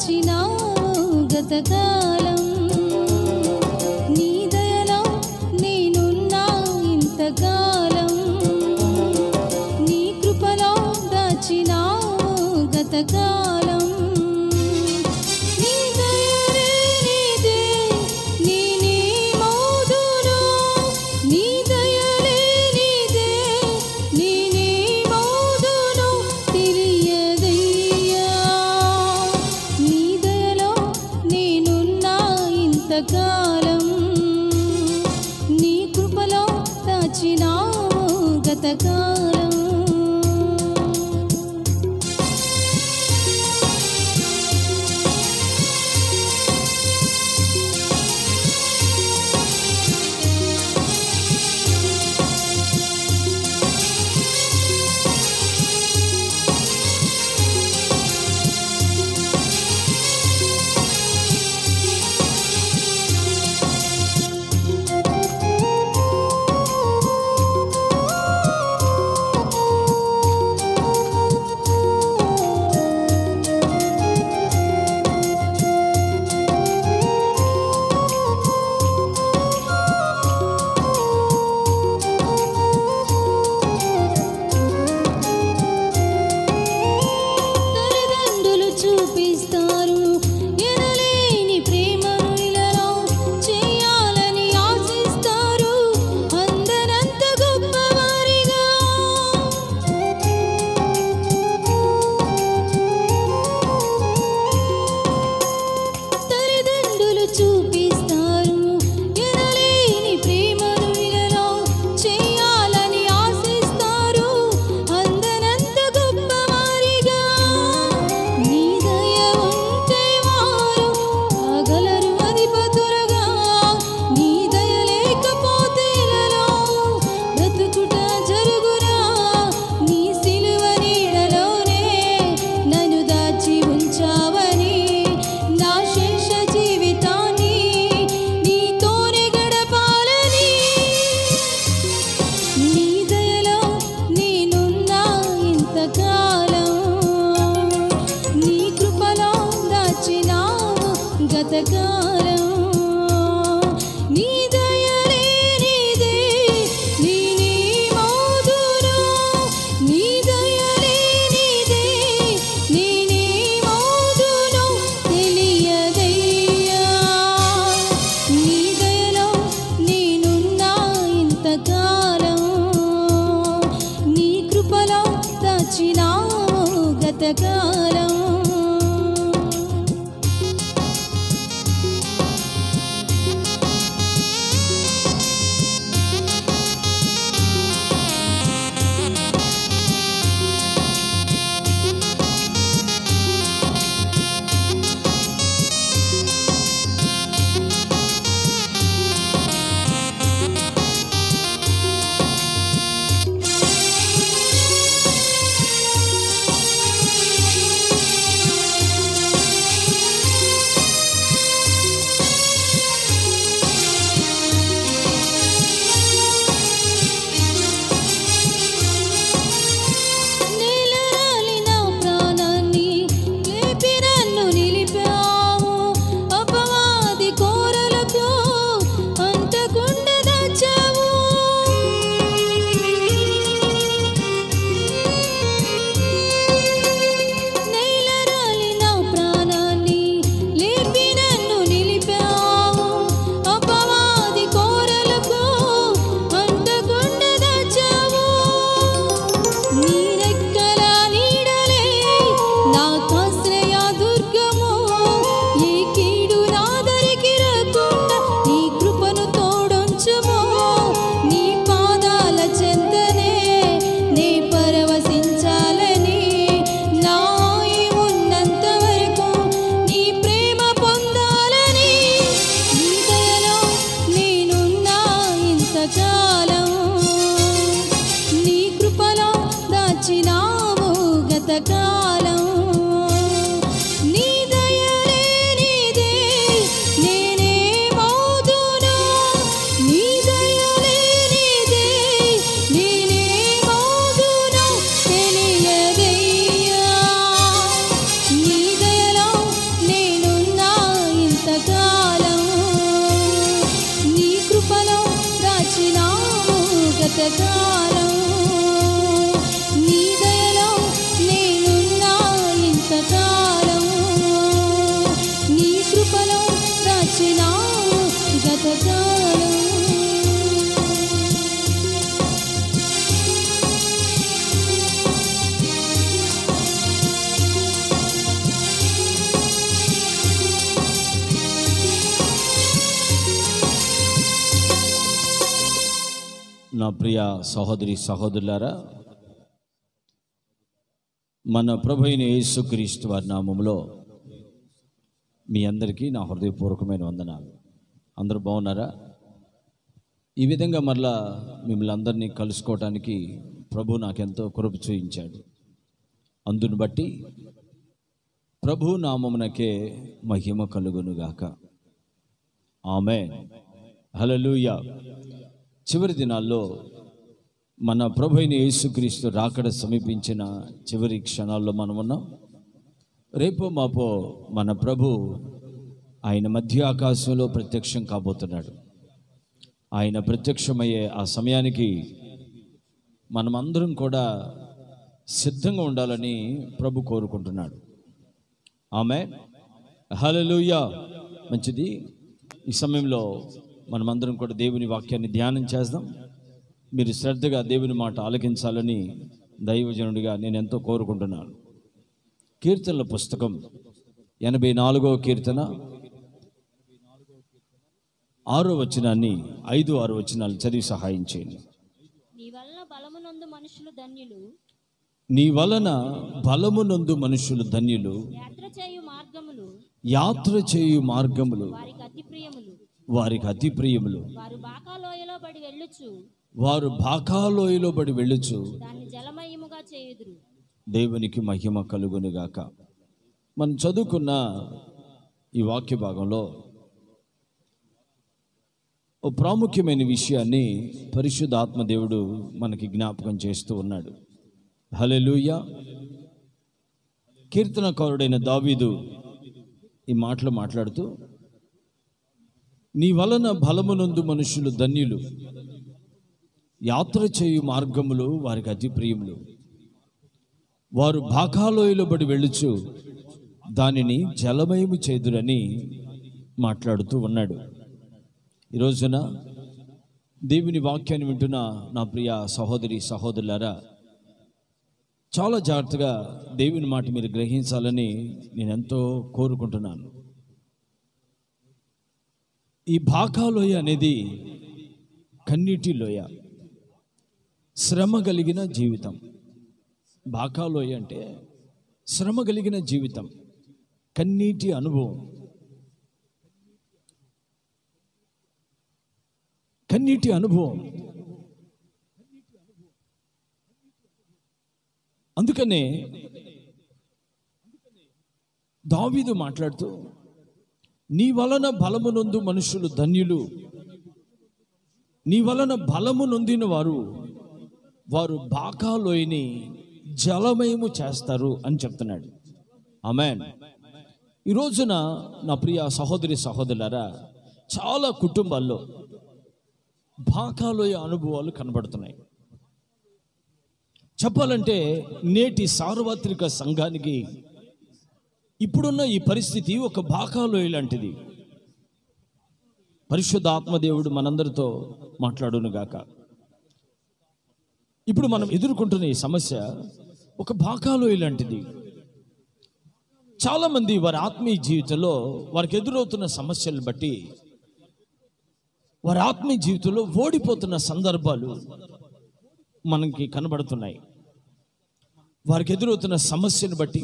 దాచినావు గతకాలం నీ దయలో నేనున్నా ఇంతకాలం నీ కృపలో దాచినావు గతకాలం నీ దయనే నీదే నేనే మౌదును నీ దయలే నీదే నేనే మౌదును తెలియదయ్యా నీ దయలో నేనున్నా ఇంతకాలం నీ కృపలో దాచినావు గతకాలం చూపిస్తారు ఎనలేని ప్రేమను ఇలాలో చేయాలని ఆశిస్తారు అందరంత గొప్పవారిగా తల్లిదండ్రులు చూపిస్తారు ఎనలేని ప్రేమను ఇలాలో చేయాలని ఆశిస్తారు అందరంత గొప్పవారిగా నీ దయ ఉంటే వారు ఆగలరు అధిపతులుగా నీ దయ లేకపోతే ఇలాలో బ్రతుకుట జరుగురా నీ సిలువ నీడలోనే నన్ను దాచి ఉంచావని నా శేష జీవితాన్ని నీతోనే గడపాలని నీ దయలో నేనున్నా ఇంతకాలం నీ కృపలో దాచినావు గతకాలం నీ దయలే నీదే నేనే మౌదును నీ దయలే నీదే నేనే మౌదును తెలియదయ్యా నీ దయలో నేనున్నా ఇంతకాలం నీ కృపలో దాచినావు గతకాలం ప్రియ సహోదరి సహోదరులారా, మన ప్రభు అయిన యేసుక్రీస్తు వారి నామములో మీ అందరికీ నా హృదయపూర్వకమైన వందనాలు. అందరూ బాగున్నారా? ఈ విధంగా మరలా మిమ్మల్ని అందరినీ కలుసుకోవటానికి ప్రభు నాకెంతో కృప చూయించాడు. అందును బట్టి ప్రభు నామమునకే మహిమ కలుగునుగాక. ఆమేన్. హల్లెలూయా. చివరి దినాల్లో మన ప్రభు అయిన యేసుక్రీస్తు రాకడ సమీపించిన చివరి క్షణాల్లో మనం ఉన్నాం. రేపో మాపో మన ప్రభు ఆయన మధ్య ఆకాశంలో ప్రత్యక్షం కాబోతున్నాడు. ఆయన ప్రత్యక్షమయ్యే ఆ సమయానికి మనమందరం కూడా సిద్ధంగా ఉండాలని ప్రభు కోరుకుంటున్నాడు. ఆమేన్. హల్లెలూయా. మంచిది. ఈ సమయంలో మనమందరం కూడా దేవుని వాక్యాన్ని ధ్యానం చేద్దాం. మీరు శ్రద్ధగా దేవుని మాట ఆలకించాలని దైవజనుడిగా నేను ఎంతో కోరుకుంటున్నాను. కీర్తనల పుస్తకం 84వ కీర్తన 6వ వచనాన్ని 5-6 వచనాలు చదివి సహాయం చేయండి. నీ వలన బలమునందు మనుషులు ధన్యులు, నీ వలన బలమునందు మనుషులు ధన్యులు, యాత్ర చేయు మార్గములు వారికి అతి ప్రియములు. వారు బాకాలోయలో బడి వెళ్ళుచు దాన్ని జలమయముగా చేయుదురు. దేవునికి మహిమ కలుగునుగాక. మనం చదువుకున్న ఈ వాక్య భాగంలో ఓ ప్రాముఖ్యమైన విషయాన్ని పరిశుద్ధాత్మ దేవుడు మనకి జ్ఞాపకం చేస్తూ ఉన్నాడు. హల్లెలూయా. కీర్తనకారుడైన దావీదు ఈ మాటలు మాట్లాడుతూ, నీ వలన బలమునందు మనుషులు ధన్యులు, యాత్ర చేయు మార్గములు వారికి అతి ప్రియములు, వారు బాకాలోయలో బడి వెళ్ళుచు దానిని జలమయము చేదురని మాట్లాడుతూ ఉన్నాడు. ఈ రోజున దేవుని వాక్యాన్ని వింటున్న నా ప్రియ సహోదరి సహోదరులారా, చాలా జాగ్రత్తగా దేవుని మాట మీరు గ్రహించాలని నేను ఎంతో కోరుకుంటున్నాను. ఈ బాకాలోయ అనేది కన్నీటి లోయ, శ్రమ కలిగిన జీవితం. బాకాలోయ అంటే శ్రమ కలిగిన జీవితం, కన్నీటి అనుభవం, కన్నీటి అనుభవం. అందుకనే దావీదు మాట్లాడుతూ, నీ వలన బలము నొందు మనుషులు ధన్యులు, నీ వలన బలము నొందిన వారు బాకాలోయని జలమయము చేస్తారు అని చెప్తున్నాడు. ఆమేన్. ఈ రోజున నా ప్రియ సహోదరి సహోదరులారా, చాలా కుటుంబాల్లో బాకాలోయ అనుభవాలు కనబడుతున్నాయి. చెప్పాలంటే నేటి సార్వత్రిక సంఘానికి ఇప్పుడున్న ఈ పరిస్థితి ఒక బాకాలోయ లాంటిది. పరిశుద్ధాత్మదేవుడు మనందరితో మాట్లాడునుగాక. ఇప్పుడు మనం ఎదుర్కొంటున్న ఈ సమస్య ఒక బాకాలోయ లాంటిది. చాలామంది వారి ఆత్మీయ జీవితంలో వారికి ఎదురవుతున్న సమస్యలను బట్టి వారి ఆత్మీయ జీవితంలో ఓడిపోతున్న సందర్భాలు మనకి కనబడుతున్నాయి. వారికి ఎదురవుతున్న సమస్యను బట్టి,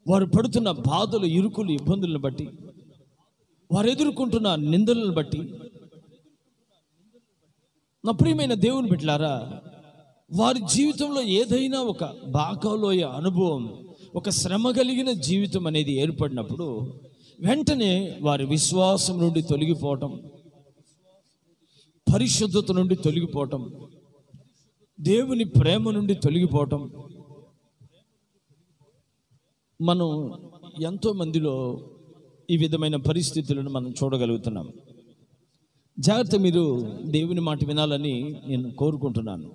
వారు పడుతున్న బాధలు, ఇరుకులు, ఇబ్బందులను బట్టి, వారు ఎదుర్కొంటున్న నిందలను బట్టి, నా ప్రియమైన దేవుని బిడ్డలారా, వారి జీవితంలో ఏదైనా ఒక బాకాలోయ అనుభవం, ఒక శ్రమ కలిగిన జీవితం అనేది ఏర్పడినప్పుడు వెంటనే వారి విశ్వాసం నుండి తొలగిపోవటం, పరిశుద్ధత నుండి తొలగిపోవటం, దేవుని ప్రేమ నుండి తొలగిపోవటం మనం ఎంతో మందిలో ఈ విధమైన పరిస్థితులను మనం చూడగలుగుతున్నాం. జాగ్రత్త, మీరు దేవుని మాట వినాలని నేను కోరుకుంటున్నాను.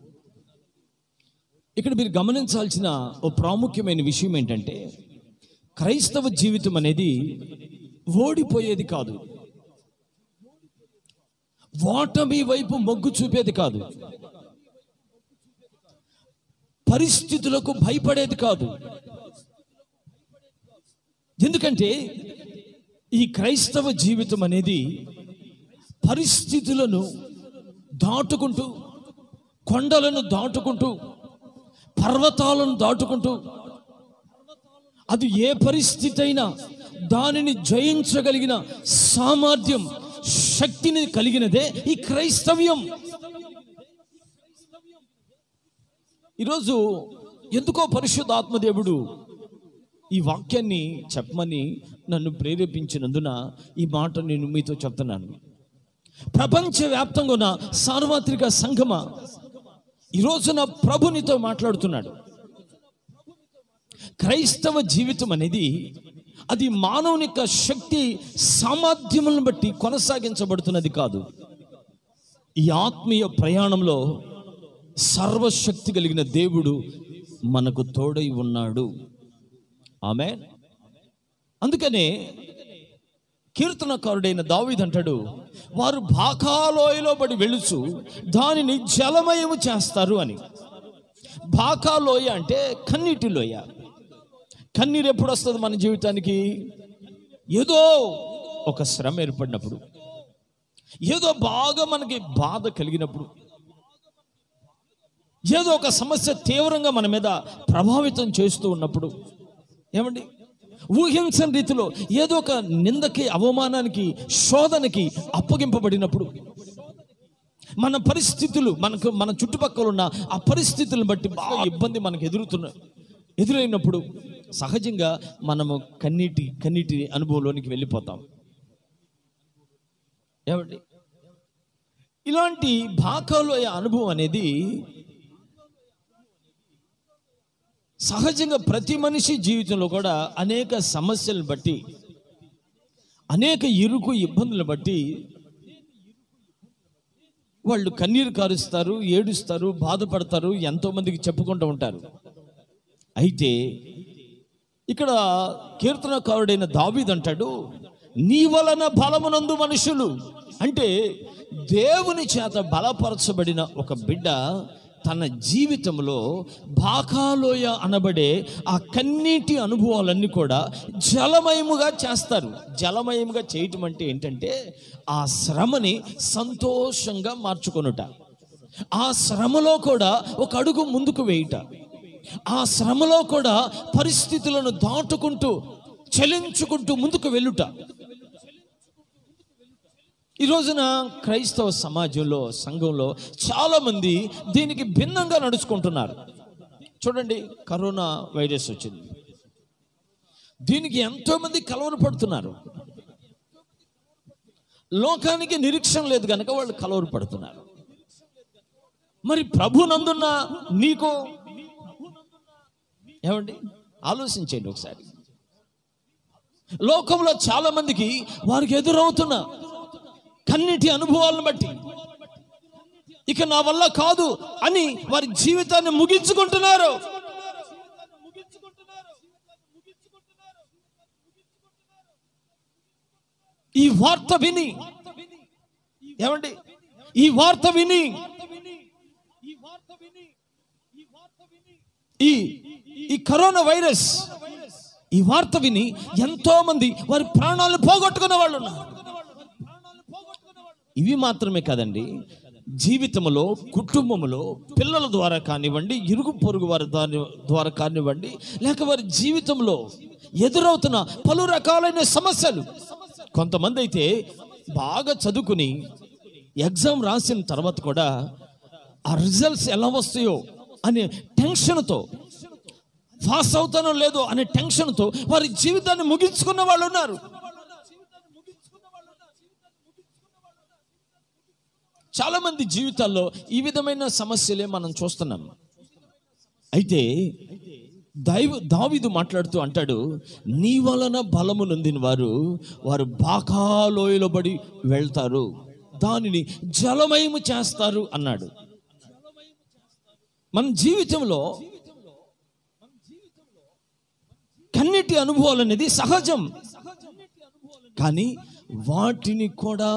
ఇక్కడ మీరు గమనించాల్సిన ఓ ప్రాముఖ్యమైన విషయం ఏంటంటే, క్రైస్తవ జీవితం అనేది ఓడిపోయేది కాదు, ఓటమి వైపు మొగ్గు చూపేది కాదు, పరిస్థితులకు భయపడేది కాదు. ఎందుకంటే ఈ క్రైస్తవ జీవితం అనేది పరిస్థితులను దాటుకుంటూ, కొండలను దాటుకుంటూ, పర్వతాలను దాటుకుంటూ, అది ఏ పరిస్థితి అయినా దానిని జయించగలిగిన సామర్థ్యం, శక్తిని కలిగినదే ఈ క్రైస్తవ్యం. ఈరోజు ఎందుకో పరిశుద్ధాత్మదేవుడు ఈ వాక్యాన్ని చెప్పమని నన్ను ప్రేరేపించినందున ఈ మాట నేను మీతో చెప్తున్నాను. ప్రపంచవ్యాప్తంగా ఉన్న సార్వత్రిక సంఘమ ఈరోజున ప్రభునితో మాట్లాడుతున్నాడు. క్రైస్తవ జీవితం అనేది అది మానవుని యొక్క శక్తి సామర్థ్యములను బట్టి కొనసాగించబడుతున్నది కాదు. ఈ ఆత్మీయ ప్రయాణంలో సర్వశక్తి కలిగిన దేవుడు మనకు తోడై ఉన్నాడు. ఆమేన్. అందుకనే కీర్తనకారుడైన దావీదు అంటాడు, వారు బాకాలోయలో పడి వెళుచు దానిని జలమయము చేస్తారు అని. బాకాలోయ అంటే కన్నీటి లోయ. కన్నీరు ఎప్పుడు వస్తుంది మన జీవితానికి? ఏదో ఒక శ్రమ ఏర్పడినప్పుడు, ఏదో బాగా మనకి బాధ కలిగినప్పుడు, ఏదో ఒక సమస్య తీవ్రంగా మన మీద ప్రభావితం చేస్తూ ఉన్నప్పుడు, ఏమండి, ఊహించని రీతిలో ఏదో ఒక నిందకి, అవమానానికి, శోధనకి అప్పగింపబడినప్పుడు, మన పరిస్థితులు, మన చుట్టుపక్కల ఉన్న ఆ పరిస్థితులను బట్టి బాగా ఇబ్బంది మనకు ఎదురైనప్పుడు సహజంగా మనము కన్నీటి అనుభవంలోనికి వెళ్ళిపోతాం. ఏమండి, ఇలాంటి బాకాలోయ అనుభవం అనేది సహజంగా ప్రతి మనిషి జీవితంలో కూడా అనేక సమస్యలను బట్టి, అనేక ఇరుకు ఇబ్బందులను బట్టి వాళ్ళు కన్నీరు కారుస్తారు, ఏడుస్తారు, బాధపడతారు, ఎంతోమందికి చెప్పుకుంటూ ఉంటారు. అయితే ఇక్కడ కీర్తనకారుడైన దావీదు అంటాడు, నీ వలన బలమునందు మనుషులు, అంటే దేవుని చేత బలపరచబడిన ఒక బిడ్డ తన జీవితంలో బాకాలోయ అనబడే ఆ కన్నీటి అనుభవాలన్నీ కూడా జలమయముగా చేస్తారు. జలమయముగా చేయటం అంటే ఏంటంటే ఆ శ్రమని సంతోషంగా మార్చుకొనుట, ఆ శ్రమలో కూడా ఒక అడుగు ముందుకు వేయుట, ఆ శ్రమలో కూడా పరిస్థితులను దాటుకుంటూ, చలించుకుంటూ ముందుకు వెళ్ళుట. ఈ రోజున క్రైస్తవ సమాజంలో, సంఘంలో చాలామంది దీనికి భిన్నంగా నడుచుకుంటున్నారు. చూడండి, కరోనా వైరస్ వచ్చింది, దీనికి ఎంతోమంది కలవరపడుతున్నారు. లోకానికి నిరీక్షణ లేదు కనుక వాళ్ళు కలవరపడుతున్నారు. మరి ప్రభునందున్న నీకు ఏమండి, ఆలోచించండి ఒకసారి. లోకంలో చాలా మందికి వారికి ఎదురవుతున్న కన్నీటి అనుభవాలను బట్టి ఇక నా వల్ల కాదు అని వారి జీవితాన్ని ముగించుకుంటున్నారు. ఈ వార్త విని, ఏమండి, ఈ వార్త విని ఈ కరోనా వైరస్ ఈ వార్త విని ఎంతో మంది వారి ప్రాణాలను పోగొట్టుకునే వాళ్ళు ఉన్నారు. ఇవి మాత్రమే కాదండి, జీవితంలో, కుటుంబంలో, పిల్లల ద్వారా కానివ్వండి, ఇరుగు పొరుగు వారి ద్వారా కానివ్వండి, లేక వారి జీవితంలో ఎదురవుతున్న పలు రకాలైన సమస్యలు. కొంతమంది అయితే బాగా చదువుకుని ఎగ్జామ్ రాసిన తర్వాత కూడా ఆ రిజల్ట్స్ ఎలా వస్తాయో అనే టెన్షన్తో, పాస్ అవుతానో లేదో అనే టెన్షన్తో వారి జీవితాన్ని ముగించుకున్న వాళ్ళు ఉన్నారు. చాలా మంది జీవితాల్లో ఈ విధమైన సమస్యలే మనం చూస్తున్నాం. అయితే దావీదు మాట్లాడుతూ అంటాడు, నీ వలన బలము నొందిన వారు బాకాలోయలో పడి వెళ్తారు, దానిని జలమయము చేస్తారు అన్నాడు. మన జీవితంలో కన్నీటి అనుభవాలు అనేది సహజం, కానీ వాటిని కూడా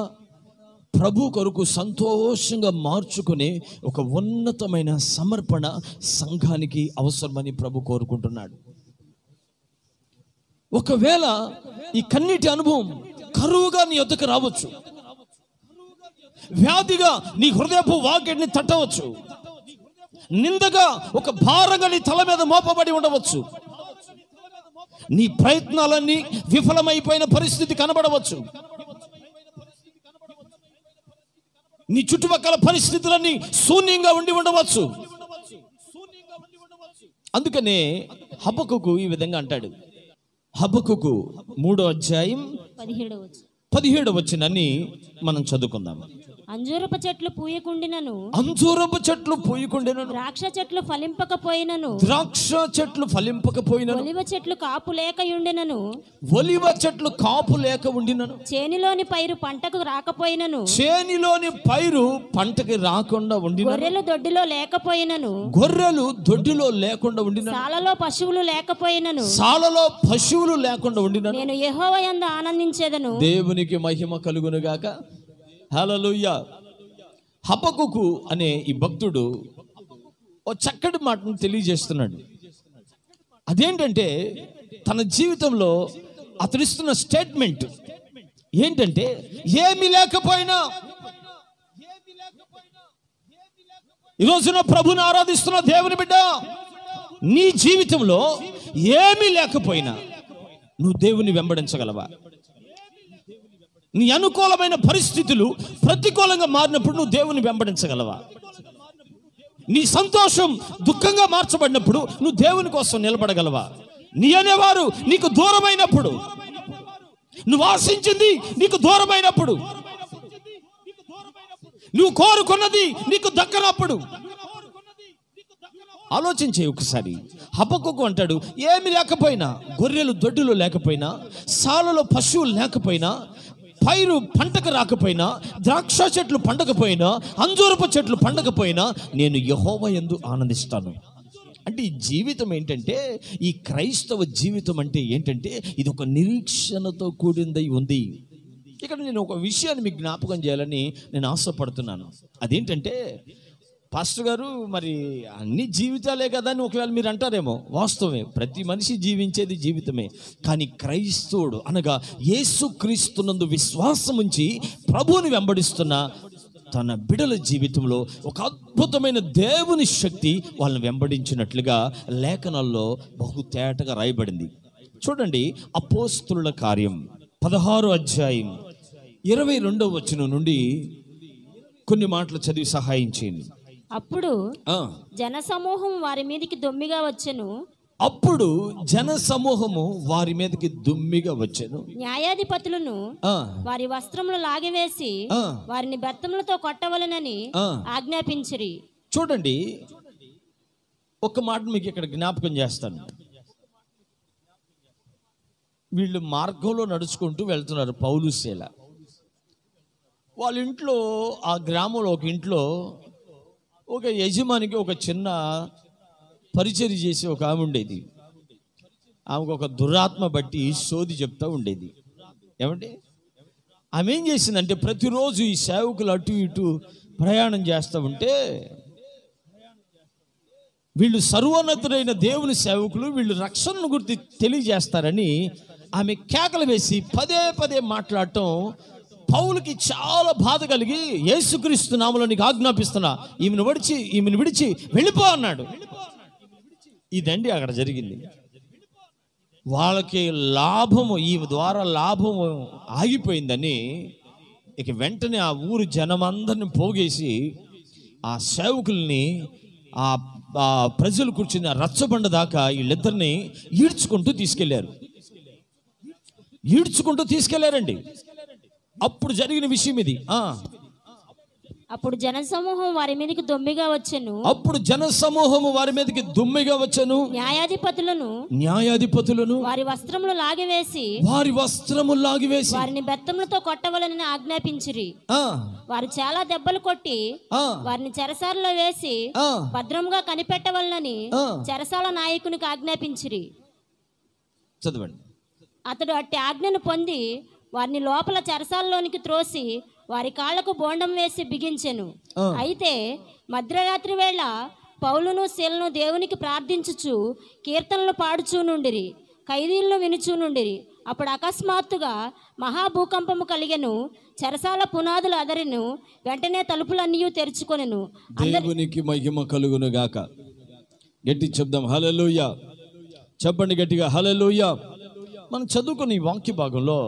ప్రభు కొరకు సంతోషంగా మార్చుకునే ఒక ఉన్నతమైన సమర్పణ సంఘానికి అవసరమని ప్రభు కోరుకుంటున్నాడు. ఒకవేళ ఈ కన్నీటి అనుభవం కరువుగా నీ యొద్దకు రావచ్చు, వ్యాధిగా నీ హృదయపు వాకిటిని తట్టవచ్చు. నిందగా ఒక భారంగా నీ తల మీద మోపబడి ఉండవచ్చు. నీ ప్రయత్నాలన్నీ విఫలమైపోయిన పరిస్థితి కనబడవచ్చు. నీ చుట్టుపక్కల పరిస్థితులన్నీ శూన్యంగా ఉండి ఉండవచ్చు. అందుకనే హబక్కుకు ఈ విధంగా అంటాడు. హబక్కుకు 3వ అధ్యాయం 17వ వచనాన్ని మనం చదువుకుందాం. అంజూరపు చెట్లు పూయకుండినను, అంజూరపు చెట్లు పూయకుండినను, ద్రాక్ష చెట్లు ఫలింపకపోయినను, ద్రాక్ష చెట్లు ఫలింపకపోయినను, ఒలివ చెట్లు కాపు లేకయుండినను, ఒలివ చెట్లు కాపు లేక ఉండినను, చేనిలోని పైరు పంటకు రాకపోయినను, చేనిలోని పైరు పంటకి రాకుండా ఉండినను, గొర్రెలు దొడ్డిలో లేకపోయినను, గొర్రెలు దొడ్డిలో లేకుండా ఉండినను, సాలలో పశువులు లేకపోయినను, సాలలో పశువులు లేకుండా ఉండినను, నేను యెహోవా యందు ఆనందించేదను. దేవునికి మహిమ కలుగును గాక. హల్లెలూయా. హబక్కుకు అనే ఈ భక్తుడు ఓ చక్కటి మాటను తెలియజేస్తున్నాడు. అదేంటంటే తన జీవితంలో అతడిస్తున్న స్టేట్మెంట్ ఏంటంటే, ఏమీ లేకపోయినా, ఈ రోజున ప్రభుని ఆరాధిస్తున్న దేవుని బిడ్డ, నీ జీవితంలో ఏమీ లేకపోయినా నువ్వు దేవుని వెంబడించగలవా? నీ అనుకూలమైన పరిస్థితులు ప్రతికూలంగా మారినప్పుడు నువ్వు దేవుని వెంబడించగలవా? నీ సంతోషం దుఃఖంగా మార్చబడినప్పుడు నువ్వు దేవుని కోసం నిలబడగలవా? నీ అనేవారు నీకు దూరమైనప్పుడు, నువ్వు ఆశించింది నీకు దూరమైనప్పుడు, నువ్వు కోరుకున్నది నీకు దక్కనప్పుడు ఆలోచించే ఒకసారి. హబక్కుకు అంటాడు, ఏమి లేకపోయినా, గొర్రెలు దొడ్డిలో లేకపోయినా, సాలలో పశువులు లేకపోయినా, పైరు పంటకు రాకపోయినా, ద్రాక్ష చెట్లు పండకపోయినా, అంజూరపు చెట్లు పండకపోయినా, నేను యెహోవా యందు ఆనందిస్తాను. అంటే ఈ జీవితం ఏంటంటే, ఈ క్రైస్తవ జీవితం అంటే ఏంటంటే, ఇది ఒక నిరీక్షణతో కూడిందై ఉంది. ఇక్కడ నేను ఒక విషయాన్ని మీకు జ్ఞాపకం చేయాలని నేను ఆశపడుతున్నాను. అదేంటంటే, పాస్టర్ గారు మరి అన్ని జీవితాలే కదా అని ఒకవేళ మీరు అంటారేమో. వాస్తవమే, ప్రతి మనిషి జీవించేది జీవితమే. కానీ క్రైస్తవుడు అనగా యేసుక్రీస్తునందు విశ్వాసం ఉంచి ప్రభువుని వెంబడిస్తున్న తన బిడల జీవితంలో ఒక అద్భుతమైన దేవుని శక్తి వాళ్ళని వెంబడించినట్లుగా లేఖనాల్లో బహు తేటగా రాయబడింది. చూడండి, అపోస్తలుల కార్యం 16వ అధ్యాయం 22వ వచనం నుండి కొన్ని మాటలు చదివి సహాయం చేయండి. అప్పుడు జనసమూహం వారి మీదకి దొమ్మిగా వచ్చెను. అప్పుడు జన సమూహము వారి మీదకి దుమ్మిగా వచ్చెను. న్యాయాధిపతులను వారి వస్త్రములు లాగివేసి వారిని బెత్తములతో కొట్టవలెనని ఆజ్ఞాపించిరి. చూడండి, ఒక మాట మీకు ఇక్కడ జ్ఞాపకం చేస్తాను. వీళ్ళు మార్గంలో నడుచుకుంటూ వెళ్తున్నారు, పౌలు శీల. వాళ్ళ ఇంట్లో, ఆ గ్రామంలో ఒక ఇంట్లో ఒక యజమానికి ఒక చిన్న పరిచర్య చేసి ఒక ఆమె ఉండేది. ఆమెకు ఒక దురాత్మ బట్టి సోది చెప్తా ఉండేది. ఏమంటే ఆమె ఏం చేసిందంటే, ప్రతిరోజు ఈ సేవకులు అటు ఇటు ప్రయాణం చేస్తూ ఉంటే, వీళ్ళు సర్వోన్నతుడైన దేవుని సేవకులు, వీళ్ళు రక్షణను గురించి తెలియజేస్తారని ఆమె కేకలు వేసి పదే పదే మాట్లాడటం పౌలుకి చాలా బాధ కలిగి, యేసుక్రీస్తు నామములో నీకు ఆజ్ఞాపిస్తున్నా, ఈమెను విడిచి వెళ్ళిపో అన్నాడు. ఇదండి అక్కడ జరిగింది. వాళ్ళకి లాభము, ఈ ద్వారా లాభము ఆగిపోయిందని ఇక వెంటనే ఆ ఊరు జనమందరిని పోగేసి ఆ సేవకుల్ని, ఆ ప్రజలు కూర్చుని రచ్చబండ దాకా వీళ్ళిద్దరిని ఈడ్చుకుంటూ తీసుకెళ్లారండి. అప్పుడు జరిగిన విషయం ఇది. అప్పుడు జనసమూహం వారి మీదకి దొమ్మిగా వచ్చెను. న్యాయాధిపతులను వారి వస్త్రములు లాగివేసి వారిని బెత్తములతో కొట్టవలనని ఆజ్ఞాపించిరి. వారు చాలా దెబ్బలు కొట్టి వారిని చెరసాలలో వేసి భద్రంగా కనిపెట్టవలనని చెరసాల నాయకునికి ఆజ్ఞాపించిరి. చదవండి. అతడు అట్టి ఆజ్ఞను పొంది వారిని లోపల చెరసాలలోనికి త్రోసి వారి కాళ్లకు బోండం వేసి బిగించెను. అయితే మధ్యరాత్రి వేళ పౌలును శీలను దేవునికి ప్రార్థించుచు కీర్తనలు పాడుచూ నుండిరి. ఖైదీలను వినుచూ నుండిరి. అప్పుడు అకస్మాత్తుగా మహాభూకంపము కలిగెను, చెరసాల పునాదులు అదరెను, వెంటనే తలుపులన్నీ తెరుచుకొనెను. దేవునికి మహిమ కలుగును గాక. గట్టి చెప్దాం హల్లెలూయా. చెప్పండి గట్టిగా హల్లెలూయా. మనం చదువుకున్న ఈ వాక్య భాగంలో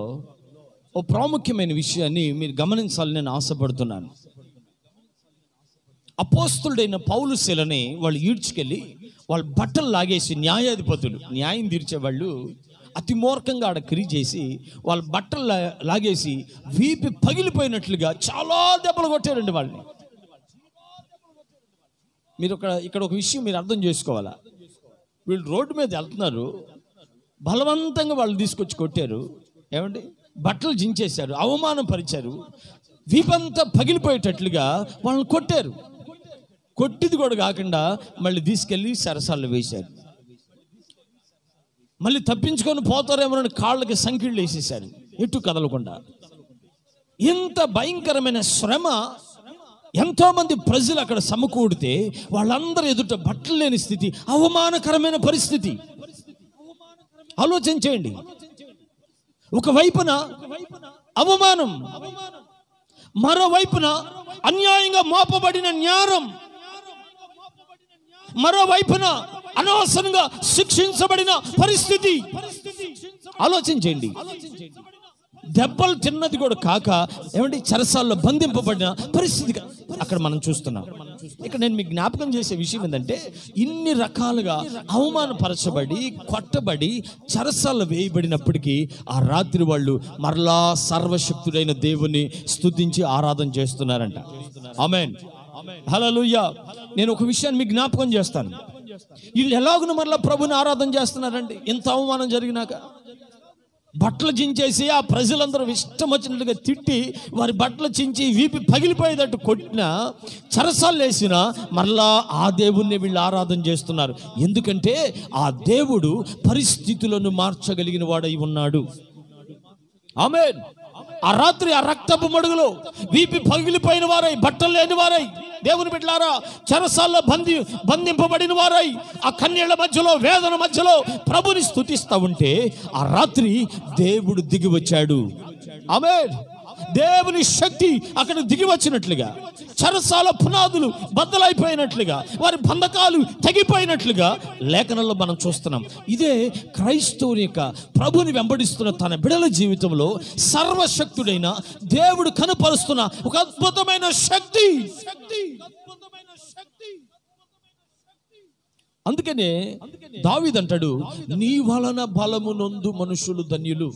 ఓ ప్రాముఖ్యమైన విషయాన్ని మీరు గమనించాలని నేను ఆశపడుతున్నాను. అపోస్తులుడైన పౌలు శీలని వాళ్ళు ఈడ్చుకెళ్ళి వాళ్ళ బట్టలు లాగేసి న్యాయాధిపతులు, న్యాయం తీర్చేవాళ్ళు అతి మూర్ఖంగా ఆడ క్రియ చేసి వాళ్ళ బట్టలు లాగేసి వీపి పగిలిపోయినట్లుగా చాలా దెబ్బలు కొట్టారండి వాళ్ళని. మీరు ఇక్కడ ఒక విషయం మీరు అర్థం చేసుకోవాలా. వీళ్ళు రోడ్డు మీద వెళ్తున్నారు, బలవంతంగా వాళ్ళు తీసుకొచ్చి కొట్టారు. ఏమండి, బట్టలు జించేశారు, అవమానం పరిచారు, వీపంతా పగిలిపోయేటట్లుగా వాళ్ళని కొట్టారు. కొట్టిది కూడా కాకుండా మళ్ళీ తీసుకెళ్ళి సరసాలు వేశారు. మళ్ళీ తప్పించుకొని పోతారేమోనని కాళ్ళకి సంఖ్యలు వేసేసారు, ఎటు కదలకుండా. ఇంత భయంకరమైన శ్రమ, ఎంతో మంది ప్రజలు అక్కడ సమకూడితే వాళ్ళందరూ ఎదుట బట్టలు లేని స్థితి, అవమానకరమైన పరిస్థితి. ఆలోచన చేయండి. ఒకవైపున అవమానం, మరోవైపున అన్యాయంగా మోపబడిన న్యాయం, మరోవైపున అనవసరంగా శిక్షించబడిన పరిస్థితి. ఆలోచించండి. దెబ్బలు తిన్నది కూడా కాక ఏమంటే చెరసాల్లో బంధింపబడిన పరిస్థితి అక్కడ మనం చూస్తున్నాం. ఇక్కడ నేను మీకు జ్ఞాపకం చేసే విషయం ఏంటంటే, ఇన్ని రకాలుగా అవమానపరచబడి కొట్టబడి చెరసాల్లో వేయబడినప్పటికీ ఆ రాత్రి వాళ్ళు మరలా సర్వశక్తుడైన దేవుని స్తుతించి ఆరాధన చేస్తున్నారంట. ఆమేన్, హల్లెలూయా. నేను ఒక విషయాన్ని మీకు జ్ఞాపకం చేస్తాను. వీళ్ళు ఎలాగున మరలా ప్రభుని ఆరాధన చేస్తున్నారండి. ఇంత అవమానం జరిగినాక బట్టలు చించేసి ఆ ప్రజలందరూ ఇష్టం వచ్చినట్టుగా తిట్టి వారి బట్టలు చించి వీపి పగిలిపోయేటట్టు కొట్టినా, చెరసాలు వేసినా మరలా ఆ దేవుణ్ణి వీళ్ళు ఆరాధన చేస్తున్నారు. ఎందుకంటే ఆ దేవుడు పరిస్థితులను మార్చగలిగిన వాడై ఉన్నాడు. ఆమేన్. ఆ రాత్రి ఆ రక్తపు మడుగులో వీపి పగిలిపోయిన వారై, బట్టలు లేని వారై, దేవుని బిడ్డలారా, చెరసాల్లో బంధింపబడిన వారై, ఆ కన్నీళ్ల మధ్యలో, వేదన మధ్యలో ప్రభుని స్తుతిస్తూ ఉంటే ఆ రాత్రి దేవుడు దిగి వచ్చాడు. ఆమేన్. దేవుని శక్తి అక్కడ దిగి వచ్చినట్లుగా, చెరసాల పునాదులు బద్దలైపోయినట్లుగా, వారి బంధకాలు తెగిపోయినట్లుగా లేఖనంలో మనం చూస్తున్నాం. ఇదే క్రైస్తవుని యొక్క ప్రభుని వెంబడిస్తున్న తన బిడల జీవితంలో సర్వశక్తుడైన దేవుడు కనపరుస్తున్న ఒక అద్భుతమైన శక్తి. అందుకనే దావీదు అంటాడు, నీ వలన బలము నొందు మనుషులు ధన్యులు.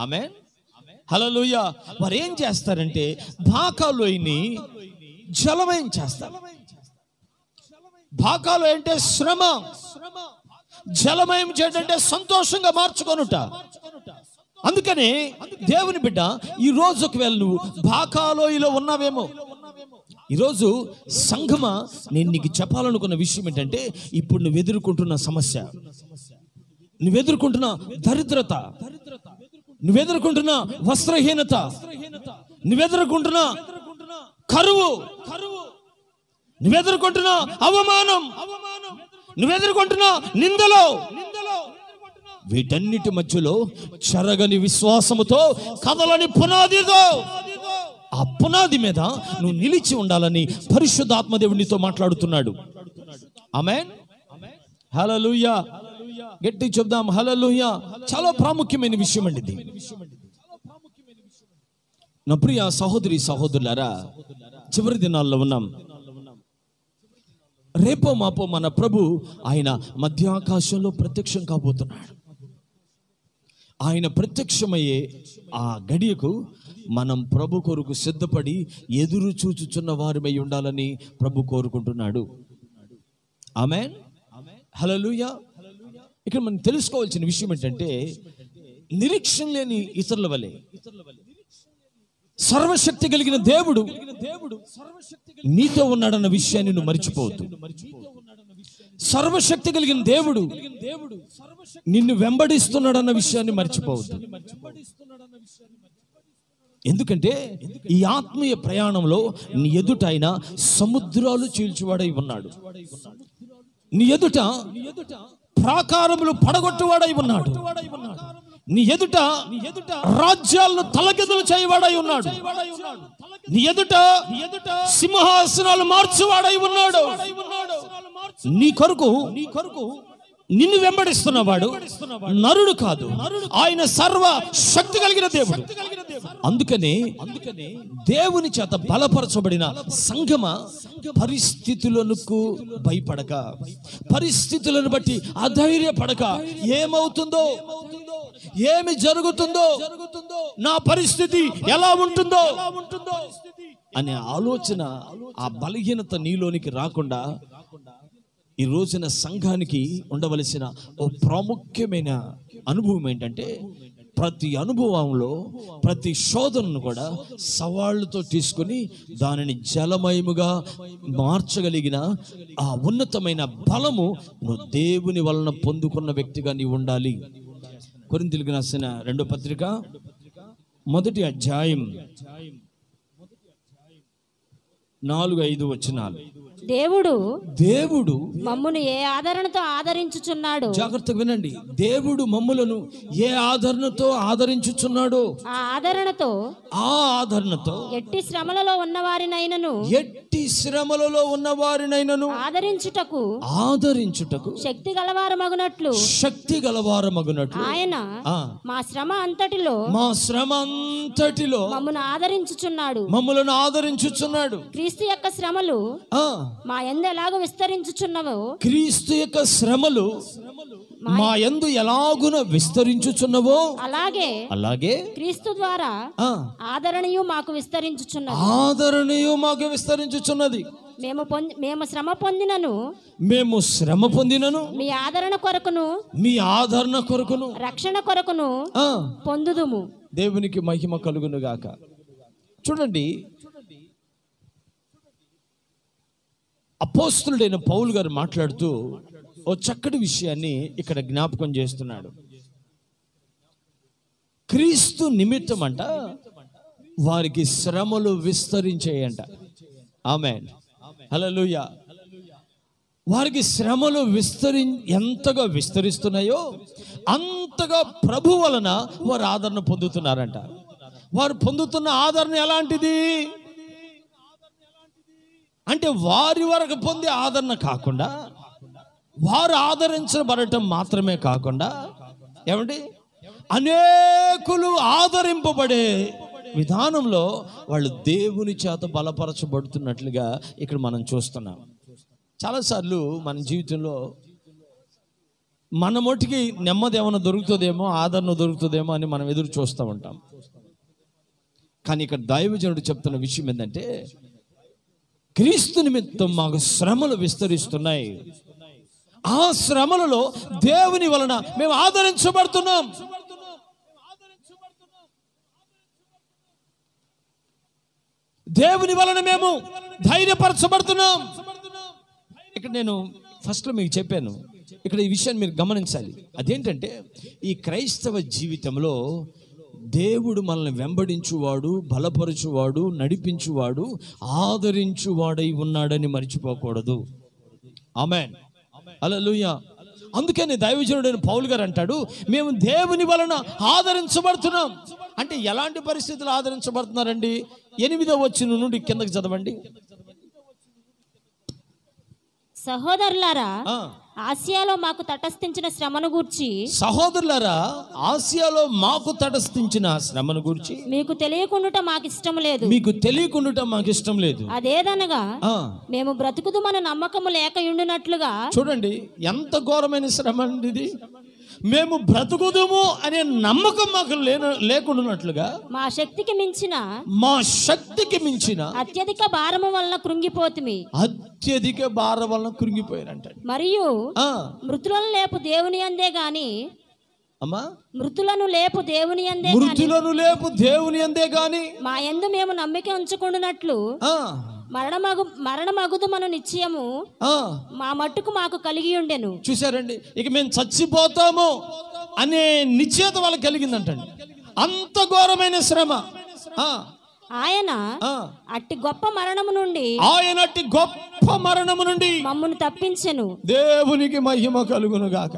ఆమేన్, హల్లెలూయా. వారు ఏం చేస్తారంటే బాకాలోయని జలమయం చేస్తారు. బాకాలో అంటే శ్రమ, జలమయం చేయడం అంటే సంతోషంగా మార్చుకొనుట. అందుకని దేవుని బిడ్డ, ఈ రోజు ఒకవేళ నువ్వు బాకాలోయలో ఉన్నావేమో, ఈరోజు సంఘమా, నేను నీకు చెప్పాలనుకున్న విషయం ఏంటంటే, ఇప్పుడు నువ్వు ఎదుర్కొంటున్న సమస్య, నువ్వు ఎదుర్కొంటున్న దరిద్రత, నువ్వెదుర్కొంటున్న వస్త్రహీనత, నువ్వెదుర్కొంటున్న కరువు, నువ్వెదుర్కొంటున్న అవమానం, నువ్వెదుర్కొంటున్న నిందలో, వీటన్నిటి మధ్యలో చెరగని విశ్వాసముతో, కదలని పునాదితో, ఆ పునాది మీద నువ్వు నిలిచి ఉండాలని పరిశుద్ధాత్మ దేవుడు నీతో మాట్లాడుతున్నాడు. ఆమేన్, హల్లెలూయా. గట్టి చెప్దాం హల్లెలూయా. చాలా ప్రాముఖ్యమైన విషయం అండి ఇది. నా ప్రియ సహోదరి సహోదరులారా, చివరి దినాల్లో ఉన్నాం. రేపో మాపో మన ప్రభు ఆయన మధ్యాకాశంలో ప్రత్యక్షం కాబోతున్నాడు. ఆయన ప్రత్యక్షమయ్యే ఆ గడియకు మనం ప్రభు కొరకు సిద్ధపడి ఎదురు చూచుచున్న వారిమై ఉండాలని ప్రభు కోరుకుంటున్నాడు. ఆమేన్, హల్లెలూయా. ఇక్కడ మనం తెలుసుకోవాల్సిన విషయం ఏంటంటే, నిరీక్షణ లేని ఇతరుల వలె సర్వశక్తి కలిగిన దేవుడు నీతో ఉన్నాడన్న విషయాన్ని నువ్వు మర్చిపోవద్దు. సర్వశక్తి కలిగిన దేవుడు నిన్ను వెంబడిస్తున్నాడన్న విషయాన్ని మర్చిపోవద్దు. ఎందుకంటే ఈ ఆత్మీయ ప్రయాణంలో నీ ఎదుట ఆయన సముద్రాలు చీల్చువాడై ఉన్నాడు. నీ ఎదుట ప్రాకారములు పడగొట్టువాడై ఉన్నాడు. నీ ఎదుట రాజ్యాలను తలకిందులు చేయవాడై ఉన్నాడు. నీ ఎదుట సింహాసనాలు మార్చువాడై ఉన్నాడు. నీ కొరకు నిన్ను వెంబడిస్తున్నవాడు నరుడు కాదు, ఆయన సర్వ శక్తి కలిగిన దేవుడు. అందుకనే దేవుని చేత బలపరచబడిన సంఘమ పరిస్థితులకు భయపడక, పరిస్థితులను బట్టి అధైర్యపడక, ఏమవుతుందో, ఏమి జరుగుతుందో, నా పరిస్థితి ఎలా ఉంటుందో అనే ఆలోచన, ఆ బలహీనత నీలోనికి రాకుండా ఈ రోజున సంఘానికి ఉండవలసిన ఓ ప్రాముఖ్యమైన అనుభవం ఏంటంటే, ప్రతి అనుభవంలో ప్రతి శోధనను కూడా సవాళ్లతో తీసుకొని దానిని జలమయముగా మార్చగలిగిన ఆ ఉన్నతమైన బలము నువ్వు దేవుని వలన పొందుకున్న వ్యక్తిగా నీవు ఉండాలి. కొరింథీయులకు రాసిన 2వ పత్రిక 1వ అధ్యాయం 4-5 వచనాలు. దేవుడు మమ్మును ఏ ఆదరణతో ఆదరించుచున్నాడు. జాగ్రత్తగా వినండి. దేవుడు మమ్ములను ఏ ఆదరణతో ఆదరించుచున్నాడు. ఆ ఆదరణతో ఎట్టి శ్రమలలో ఉన్నవారినైనను ఆదరించుటకు శక్తి గలవారమగునట్లు ఆయన మా శ్రమ అంతటిలో మమ్మను ఆదరించుచున్నాడు. క్రీస్తు యొక్క శ్రమలు మా యందు ఎలాగో విస్తరించుచున్నవో, క్రీస్తు యొక్క శ్రమలు మా యందు ఎలాగున విస్తరించుచున్నవో అలాగే క్రీస్తు ద్వారా ఆదరణయు మాకు విస్తరించుచున్నది. మేము శ్రమ పొందినను మీ ఆదరణ కొరకును రక్షణ కొరకును పొందుదుము. దేవునికి మహిమ కలుగును గాక. చూడండి, అపోస్తలుడైన పౌలు గారు మాట్లాడుతూ ఓ చక్కటి విషయాన్ని ఇక్కడ జ్ఞాపకం చేస్తున్నాడు. క్రీస్తు నిమిత్తం అంట వారికి శ్రమలు విస్తరించేయంట. ఆమేన్, హల్లెలూయా. వారికి శ్రమలు ఎంతగా విస్తరిస్తున్నాయో అంతగా ప్రభు వలన వారు ఆదరణ పొందుతున్నారంట. వారు పొందుతున్న ఆదరణ ఎలాంటిది అంటే, వారి వరకు పొందే ఆదరణ కాకుండా, వారు ఆదరించబడటం మాత్రమే కాకుండా, ఏమండి, అనేకులు ఆదరింపబడే విధానంలో వాళ్ళు దేవుని చేత బలపరచబడుతున్నట్లుగా ఇక్కడ మనం చూస్తున్నాం. చాలాసార్లు మన జీవితంలో మన మొట్టికి నెమ్మది ఏమైనా దొరుకుతుందేమో, ఆదరణ దొరుకుతుందేమో అని మనం ఎదురు చూస్తూ ఉంటాం. కానీ ఇక్కడ దైవజనుడు చెప్తున్న విషయం ఏంటంటే, క్రీస్తు నిమిత్తం మాకు శ్రమలు విస్తరిస్తున్నాయి. ఆ శ్రమలలో దేవుని వలన మేము ఆదరించబడుతున్నాం. దేవుని వలన మేము ధైర్యపరచబడుతున్నాం. ఇక్కడ నేను ఫస్ట్లో మీకు చెప్పాను, ఇక్కడ ఈ విషయాన్ని మీరు గమనించాలి. అదేంటంటే, ఈ క్రైస్తవ జీవితంలో దేవుడు మనల్ని వెంబడించువాడు, బలపరచువాడు, నడిపించువాడు, ఆదరించువాడై ఉన్నాడని మర్చిపోకూడదు. ఆమేన్, హల్లెలూయా. అందుకని దైవజనుడైన పౌలు గారు అంటాడు, మేము దేవుని వలన ఆదరించబడుతున్నాం. అంటే ఎలాంటి పరిస్థితులు ఆదరించబడుతున్నారండి? 8వ వచనం నుండి కిందకి చదవండి. సహోదరులారా, ఆసియాలో మాకు తటస్థించిన శ్రమను గూర్చి మీకు తెలియకుండా మాకు ఇష్టం లేదు. అదేదనగా మేము బ్రతుకుదు మన నమ్మకము లేక ఉండునట్లుగా. చూడండి, ఎంత ఘోరమైన శ్రమ అండి ఇది. మేము బ్రతుకుదుము అనే నమ్మకం మాకు లేకుండానట్లుగా మా శక్తికి మించిన అత్యధిక భారము వలన కృంగిపోయారంట. మరియు మృతులను లేపు దేవుని అందే గాని మా యందు మేము నమ్మిక ఉంచుకుంటున్నట్లు మరణమగుదు మన నిశ్చయము మా మట్టుకు మాకు కలిగి ఉండెను. చూసారండి, ఇక మేము చచ్చిపోతాము అనే నిశ్చయత వాళ్ళకి కలిగిందంటండి. అంత ఘోరమైన శ్రమ. ఆయన అట్టి గొప్ప మరణము నుండి మమ్మల్ని తప్పించెను. దేవునికి మహిమ కలుగును గాక.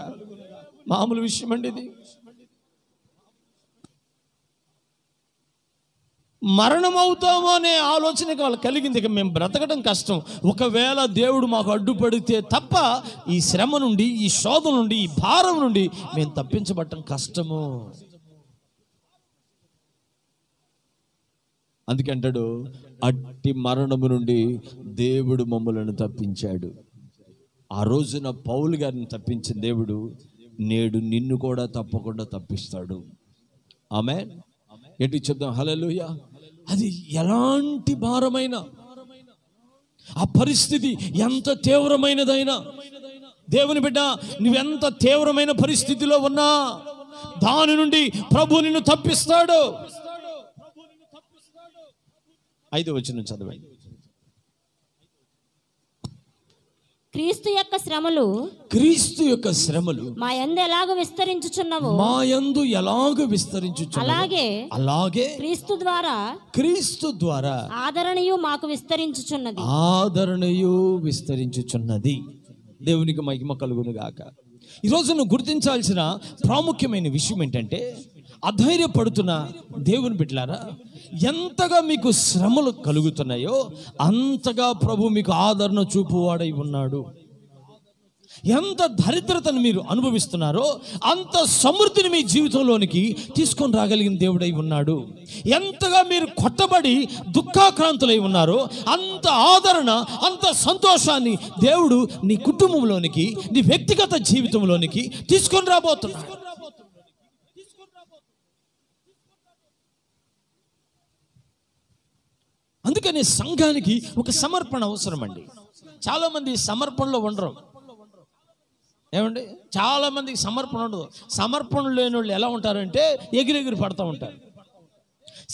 మామూలు విషయం అండి ఇది. మరణం అవుతామో అనే ఆలోచనకి వాళ్ళు కలిగింది. ఇక మేము బ్రతకడం కష్టం, ఒకవేళ దేవుడు మాకు అడ్డుపడితే తప్ప ఈ శ్రమ నుండి, ఈ శోధన నుండి, ఈ భారం నుండి మేము తప్పించబడటం కష్టము. అందుకే అంటాడు, అట్టి మరణము నుండి దేవుడు మమ్మలను తప్పించాడు. ఆ రోజున పౌలు గారిని తప్పించిన దేవుడు నేడు నిన్ను కూడా తప్పకుండా తప్పిస్తాడు. ఆమేన్. ఏంటి చెప్దాం? హల్లెలూయా. అది ఎలాంటి భారమైన, ఆ పరిస్థితి ఎంత తీవ్రమైనదైనా, దేవుని బిడ్డ నువ్వెంత తీవ్రమైన పరిస్థితిలో ఉన్నా దాని నుండి ప్రభు నిన్ను తప్పిస్తాడు. 5వ వచనం చదవండి. క్రీస్తు యొక్క శ్రమలు, క్రీస్తు యొక్క శ్రమలు మా యందు ఎలాగ విస్తరించుచున్నవో, మా యందు ఎలాగ విస్తరించుచున్నవో అలాగే క్రీస్తు ద్వారా ఆదరణయు మాకు విస్తరించుచున్నది. ఆదరణయు విస్తరించుచున్నది. దేవునికి మహిమ కలుగును గాక. ఈరోజు నువ్వు గుర్తించాల్సిన ప్రాముఖ్యమైన విషయం ఏంటంటే, అధైర్యపడుతున్న దేవుని బిడ్డలారా, ఎంతగా మీకు శ్రమలు కలుగుతున్నాయో అంతగా ప్రభు మీకు ఆదరణ చూపువాడై ఉన్నాడు. ఎంత దరిద్రతను మీరు అనుభవిస్తున్నారో అంత సమృద్ధిని మీ జీవితంలోనికి తీసుకొని రాగలిగిన దేవుడై ఉన్నాడు. ఎంతగా మీరు కొట్టబడి దుఃఖాక్రాంతులై ఉన్నారో అంత ఆదరణ, అంత సంతోషాన్ని దేవుడు నీ కుటుంబంలోనికి, నీ వ్యక్తిగత జీవితంలోనికి తీసుకొని రాబోతున్నాడు. అందుకని సంఘానికి ఒక సమర్పణ అవసరం అండి. చాలా మంది సమర్పణలో ఉండరు. ఏమండి, చాలా మందికి సమర్పణ ఉండదు. సమర్పణ లేని వాళ్ళు ఎలా ఉంటారంటే ఎగిరెగిరి పడుతూ ఉంటారు.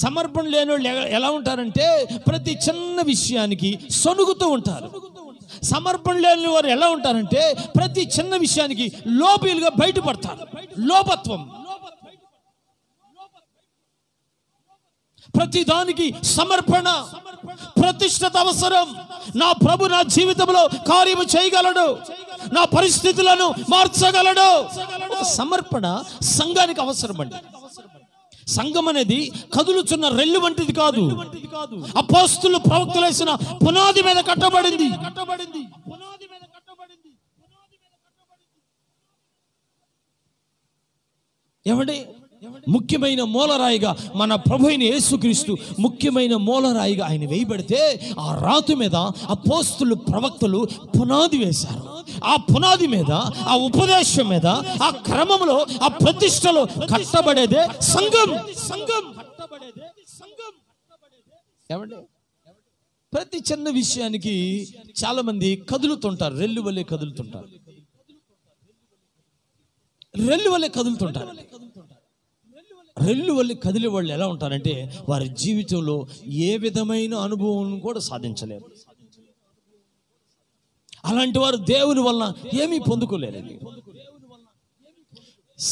సమర్పణ లేని వాళ్ళు ఎలా ఉంటారంటే ప్రతి చిన్న విషయానికి సొనుగుతూ ఉంటారు. సమర్పణ లేని వారు ఎలా ఉంటారంటే ప్రతి చిన్న విషయానికి లోపీలుగా బయటపడతారు. లోపత్వం. ప్రతి దానికి సమర్పణ, ప్రతిష్టత అవసరం. నా ప్రభు నా జీవితంలో కార్యము చేయగలడు, నా పరిస్థితులను మార్చగలడు. సమర్పణ సంఘానికి అవసరం అండి. సంఘం అనేది కదులుచున్న రెల్లు వంటిది కాదు. అపోస్తులు ప్రవక్తలు వేసిన పునాది మీద కట్టబడింది. ఏమండి, ముఖ్యమైన మూలరాయిగా మన ప్రభు అయిన యేసుక్రీస్తు ముఖ్యమైన మూలరాయిగా ఆయన వేయబడితే ఆ రాతి మీద అపోస్తులు ప్రవక్తలు పునాది వేశారు. ఆ పునాది మీద, ఆ ఉపదేశం మీద, ఆ క్రమంలో, ఆ ప్రతిష్టలో కట్టబడేదే సంఘం. ఏమండి, ప్రతి చిన్న విషయానికి చాలా మంది కదులుతుంటారు, రెల్లు వల్లే కదులుతుంటారు. రెల్లు వల్లి కదిలే వాళ్ళు ఎలా ఉంటారంటే వారి జీవితంలో ఏ విధమైన అనుభవం కూడా సాధించలేరు. అలాంటి వారు దేవుని వలన ఏమీ పొందుకోలేరండి.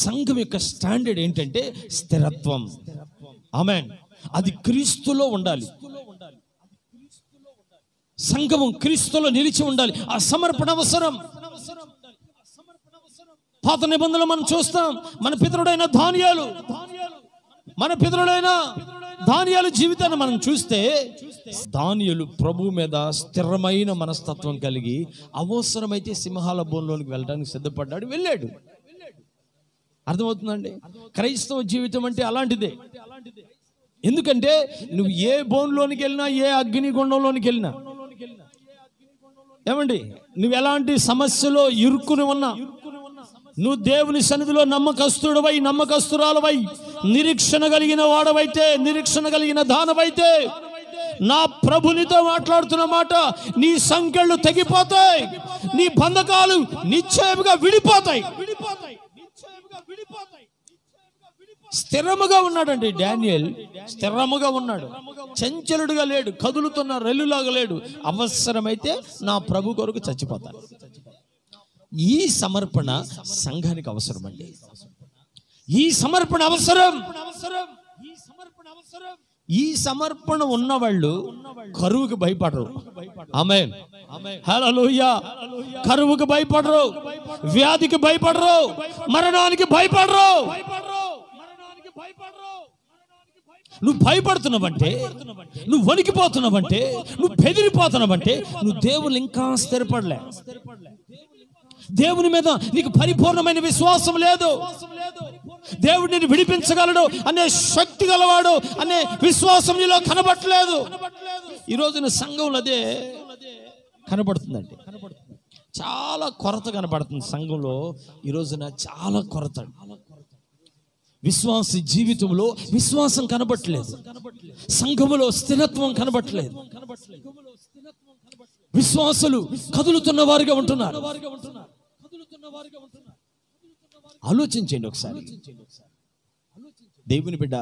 సంఘం యొక్క స్టాండర్డ్ ఏంటంటే స్థిరత్వం. ఆమేన్. అది క్రీస్తులో ఉండాలి. సంఘము క్రీస్తులో నిలిచి ఉండాలి. ఆ సమర్పణ అవసరం. పాత నిబంధనలు మనం చూస్తాం. మన పితరుడైన దానియేలు జీవితాన్ని మనం చూస్తే, దానియేలు ప్రభు మీద స్థిరమైన మనస్తత్వం కలిగి అవసరమైతే సింహాల బోన్లోనికి వెళ్ళడానికి సిద్ధపడ్డాడు, వెళ్ళాడు. అర్థమవుతుందండి? క్రైస్తవ జీవితం అంటే అలాంటిదే. ఎందుకంటే నువ్వు ఏ బోన్లోనికి వెళ్ళినా, ఏ అగ్నిగుండంలోనికి వెళ్ళినా, ఏమండి, నువ్వు ఎలాంటి సమస్యలో ఇరుక్కుని ఉన్నా, నువ్వు దేవుని సన్నిధిలో నమ్మకస్తురాలవై, నిరీక్షణ కలిగిన వాడవైతే, నిరీక్షణ కలిగిన దానవైతే, నా ప్రభునితో మాట్లాడుతున్న మాట, నీ సంకెళ్ళు తెగిపోతాయి, నీ బంధకాలు నిశ్చయముగా విడిపోతాయి. స్థిరముగా ఉన్నాడండి డానియేల్. స్థిరముగా ఉన్నాడు, చంచలుడుగా లేడు, కదులుతున్న రెల్లులాగా లేడు. అవసరమైతే నా ప్రభు కొరకు చచ్చిపోతాడు. ఈ సమర్పణ సంఘానికి అవసరం అండి. ఈ సమర్పణ అవసరం. ఈ సమర్పణ ఉన్నవాళ్ళు కరువుకి భయపడరు. ఆమేన్. హల్లెలూయా. కరువుకి భయపడరు, వ్యాధికి భయపడరు, మరణానికి భయపడరు. నువ్వు భయపడుతున్నావంటే, నువ్వు వణికిపోతున్నావంటే, నువ్వు బెదిరిపోతున్నావంటే నువ్వు దేవుని ఇంకా స్థిరపడలే. దేవుని మీద నీకు పరిపూర్ణమైన విశ్వాసం లేదు. దేవుడు నిన్ను విడిపించగలడు అనే శక్తి గలవాడు అనే విశ్వాసం నీలో కనబడట్లేదు. ఈ రోజున సంఘంలో అదే కనబడుతుందండి. చాలా కొరత కనబడుతుంది సంఘంలో ఈ రోజున, చాలా కొరత. విశ్వాస జీవితంలో విశ్వాసం కనబడట్లేదు, సంఘములో స్థిరత్వం కనబడట్లేదు. విశ్వాసులు కదులుతున్న వారిగా ఉంటున్నారు. ఆలోచించండి ఒకసారి. దేవుని బిడ్డ,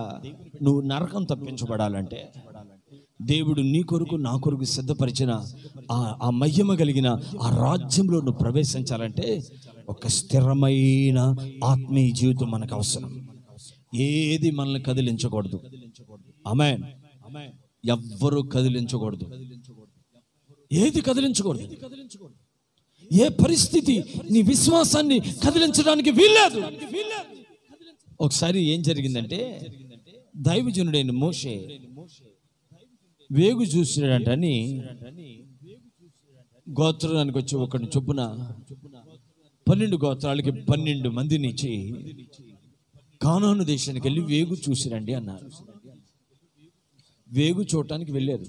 నువ్వు నరకం తప్పించబడాలంటే, దేవుడు నీ కొరకు నా కొరకు సిద్ధపరిచిన ఆ మహిమ కలిగిన ఆ రాజ్యంలో నువ్వు ప్రవేశించాలంటే ఒక స్థిరమైన ఆత్మీయ జీవితం మనకు అవసరం. ఏది మనల్ని కదిలించకూడదు. ఆమేన్. ఎవ్వరూ కదిలించకూడదు. ఏది కదిలించకూడదు. ఏ పరిస్థితి నీ విశ్వాసాన్ని కదిలించడానికి వీల్లేదు. ఒకసారి ఏం జరిగిందంటే, దైవజనుడైన మోషే వేగు చూసినాడంటని గోత్రానికి వచ్చి ఒకటి చొప్పున 12 గోత్రాలకి 12 మందిని ఇచ్చి కానాను దేశానికి వెళ్ళి వేగు చూసిరండి అన్నారు. వేగు చూడటానికి వెళ్ళారు.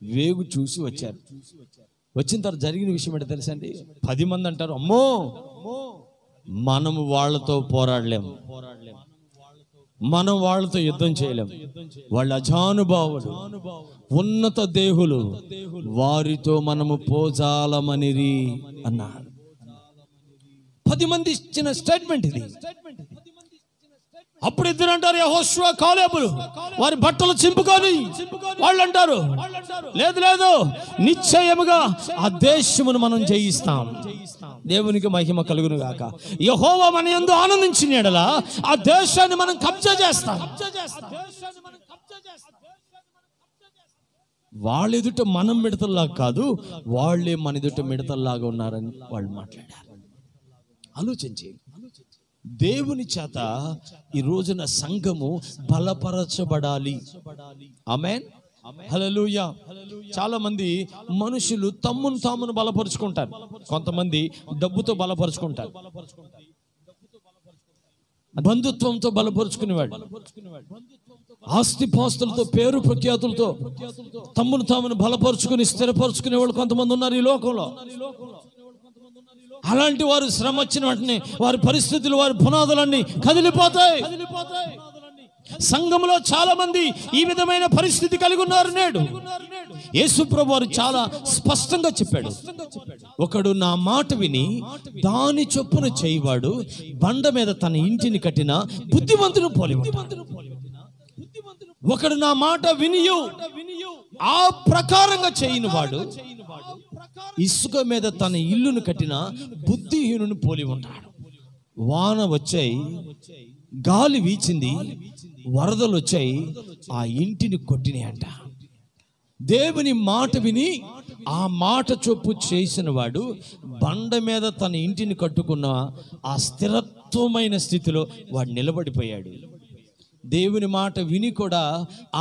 వేగు చూసి వచ్చారు. వచ్చిన తర్వాత జరిగిన విషయం ఏంటో తెలుసా అండి? 10 మంది అంటారు, అమ్మో మనము వాళ్ళతో పోరాడలేము, మనం వాళ్ళతో యుద్ధం చేయలేము, వాళ్ళ అజానుభావులు, ఉన్నత దేహులు, వారితో మనము పోజాలమనిరి అన్నారు. 10 మంది ఇచ్చిన స్టేట్మెంట్ ఇది. అప్పుడు ఇద్దరు అంటారు, యెహోషువ కాలేబులు, వారి బట్టలు చింపుకొని వాళ్ళు అంటారు, లేదు లేదు, నిశ్చయముగా ఆ దేశమును మనం జయిస్తాం. దేవునికి మహిమ కలుగును గాక. యెహోవా మన యందు ఆనందించిన యెడల ఆ దేశాన్ని మనం కబ్జా చేస్తాం. వాళ్ళ ఎదుట మనం మిడతల్లాగా కాదు, వాళ్ళే మన ఎదుట మిడతల్లాగా ఉన్నారని వాళ్ళు మాట్లాడారు. ఆలోచించి, దేవుని చేత ఈ రోజున సంఘము బలపరచబడాలి. ఆమేన్, హల్లెలూయా. చాలా మంది మనుషులు తమ్మును తామును బలపరుచుకుంటారు. కొంతమంది డబ్బుతో బలపరుచుకుంటారు, బంధుత్వంతో బలపరుచుకునేవాడు, ఆస్తిపాస్తులతో, పేరు ప్రఖ్యాతులతో తమ్మును తామును బలపరుచుకుని స్థిరపరుచుకునే వాళ్ళు కొంతమంది ఉన్నారు ఈ లోకంలో. అలాంటి వారు శ్రమ వచ్చిన వెంటనే వారి పరిస్థితులు, వారి పునాదులన్నీ కదిలిపోతాయి. సంఘంలో చాలా మంది ఈ విధమైన పరిస్థితి కలిగి ఉన్నారు. నేడు యేసు ప్రభువు వారు చాలా స్పష్టంగా చెప్పాడు, ఒకడు నా మాట విని దాని చొప్పున చేయవాడు బండ మీద తన ఇంటిని కట్టిన బుద్ధిమంతుని పోలి ఉంటాడు. ఒకడు నా మాట వినియు ఆ ప్రకారంగా చేయని వాడు ఇసుక మీద తన ఇల్లును కట్టిన బుద్ధిహీనుని పోలి ఉంటాడు. వాన వచ్చాయి, గాలి వీచింది, వరదలు వచ్చాయి, ఆ ఇంటిని కొట్టినాయంట. దేవుని మాట విని ఆ మాట చొప్పు చేసిన వాడు బండ మీద తన ఇంటిని కట్టుకున్న ఆ స్థిరత్వమైన స్థితిలో వాడు నిలబడిపోయాడు. దేవుని మాట విని కూడా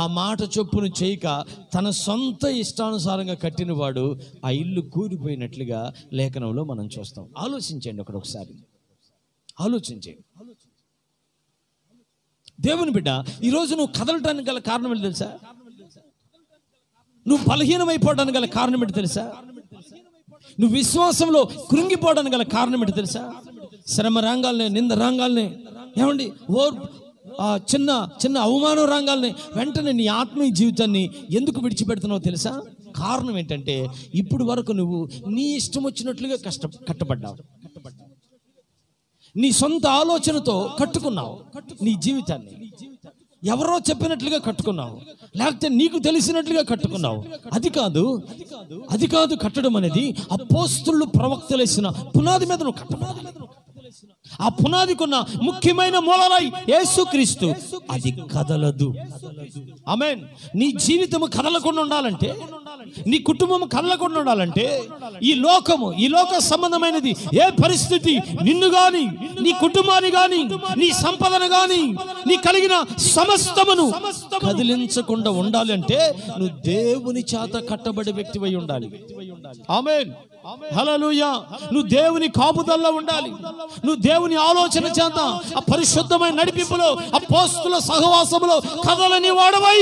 ఆ మాట చొప్పును చేయక తన సొంత ఇష్టానుసారంగా కట్టిన వాడు ఆ ఇల్లు కూలిపోయినట్లుగా లేఖనంలో మనం చూస్తాం. ఆలోచించండి, ఒకసారి ఆలోచించండి. దేవుని బిడ్డ, ఈరోజు నువ్వు కదలటానికి గల కారణం ఏంటి తెలుసా? నువ్వు బలహీనమైపోవడానికి గల కారణం ఏంటి తెలుసా? నువ్వు విశ్వాసంలో కృంగిపోవడానికి గల కారణం ఏంటి తెలుసా? శ్రమ రాంగాల్ని, నింద రాంగాల్ని, ఏమండి, చిన్న చిన్న అవమానం రాంగాల్ని వెంటనే నీ ఆత్మీయ జీవితాన్ని ఎందుకు విడిచిపెడుతున్నావు తెలుసా? కారణం ఏంటంటే ఇప్పుడు వరకు నువ్వు నీ ఇష్టం వచ్చినట్లుగా కట్టబడ్డావు. నీ సొంత ఆలోచనతో కట్టుకున్నావు నీ జీవితాన్ని. ఎవరో చెప్పినట్లుగా కట్టుకున్నావు, లేకపోతే నీకు తెలిసినట్లుగా కట్టుకున్నావు. అది కాదు కట్టడం అనేది. అపోస్తలులు, ప్రవక్తలు వేసిన పునాది మీద నువ్వు కట్టబడాలి. ఆ పునాదికున్న ముఖ్యమైన మూలరాయి యేసుక్రీస్తు. అది కదలదు. ఆమేన్. నీ జీవితము కదలకుండా ఉండాలంటే నీ కుటుంబం కదలకుండా ఉండాలంటే ఈ లోక సంబంధమైనది ఏ పరిస్థితి నిన్ను గాని, నీ కుటుంబాన్ని గాని, నీ సంపదను గాని, నీ కలిగిన సమస్తమును కదిలించకుండా ఉండాలి అంటే నువ్వు దేవుని చేత కట్టబడే వ్యక్తివై ఉండాలి. ఆమేన్, హల్లెలూయా. నువ్వు దేవుని కాపుదల్లో ఉండాలి. నువ్వు దేవుని ఆలోచన చేత ఆ పరిశుద్ధమైన నడిపింపులో, అపోస్తుల సహవాసములో కదలని వాడవై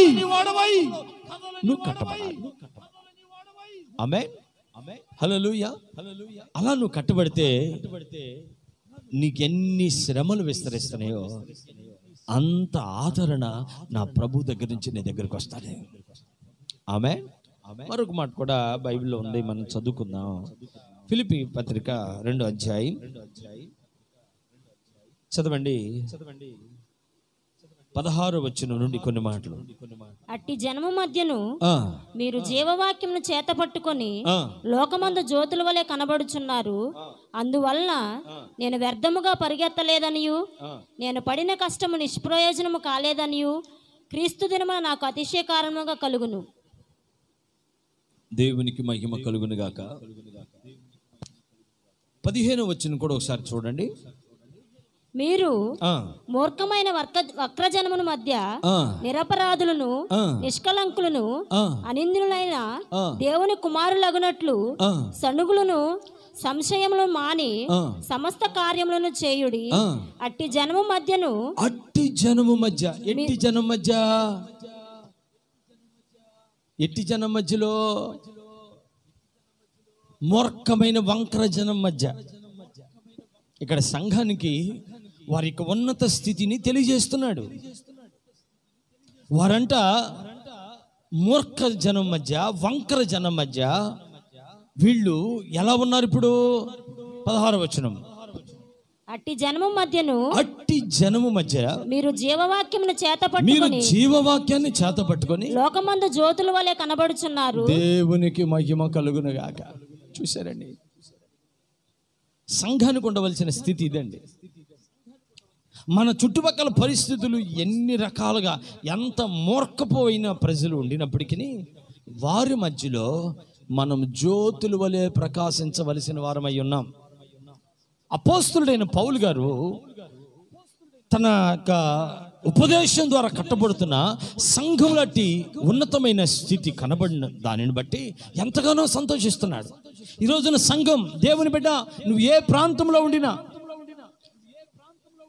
నువ్వు కట్టబడాలి. ఆమేన్, హల్లెలూయా. అలా నువ్వు కట్టబడితే నీకెన్ని శ్రమలు విస్తరిస్తున్నాయో అంత ఆదరణ నా ప్రభు దగ్గర నుంచి నీ దగ్గరికి వస్తానే. ఆమేన్. మరొక మాట కూడా బైబిల్లో ఉంది, మనం చదువుకుందాం. ఫిలిప్పీ పత్రిక 2వ అధ్యాయం చదవండి. 16వ వచనం నుండి కొన్ని మాటలు. అట్టి జనము మధ్యను మీరు జీవవాక్యమును చేత పట్టుకొని లోకమందు జ్యోతుల వలె కనబడుచున్నారు. అందువలన నేను వ్యర్థముగా పరిగెత్తలేదనియు, నేను పడిన కష్టము నిష్ప్రయోజనము కాలేదనియు క్రీస్తు దినమున నాకు అతిశయ కారణముగా కలుగును. దేవునికి మహిమ కలుగును గాక. 15వ వచనం కూడా ఒకసారి చూడండి. మీరు మూర్ఖమైన వక్రజనముల మధ్య నిరపరాధులను, నిష్కలంకులను, అనింద్యులైన దేవుని కుమారులగునట్లు సణుగులను, సంశయములను మాని సమస్త కార్యములను చేయుడి. అట్టి జనము మధ్యను, ఎట్టి జనం మధ్యలో, మూర్ఖమైన వంకర జనం మధ్య. ఇక్కడ సంఘానికి వారి యొక్క ఉన్నత స్థితిని తెలియజేస్తున్నాడు. వారంట మూర్ఖ జనం మధ్య, వంకర జనం మధ్య వీళ్ళు ఎలా ఉన్నారు? ఇప్పుడు 16వ వచనం. అట్టి జనము మధ్య మీరు జీవవాక్యమును జీవవాక్యాన్ని చేత పట్టుకొని లోకమందు జ్యోతుల వలె కనబడుచున్నారు. దేవునికి మహిమ కలుగును గాక. చూశారండి, సంఘానికి ఉండవలసిన స్థితి ఇదండి. మన చుట్టుపక్కల పరిస్థితులు ఎన్ని రకాలుగా, ఎంత మూర్ఖపోయిన ప్రజలు ఉండినప్పటికీ వారి మధ్యలో మనం జ్యోతుల వలె ప్రకాశించవలసిన వారమై ఉన్నాం. అపోస్తులుడైన పౌలు గారు తన యొక్క ఉపదేశం ద్వారా కట్టబడుతున్న సంఘంలాంటి ఉన్నతమైన స్థితి కనబడిన దానిని బట్టి ఎంతగానో సంతోషిస్తున్నాడు. ఈ రోజున సంఘం, దేవుని బిడ్డ, నువ్వు ఏ ప్రాంతంలో ఉండినా,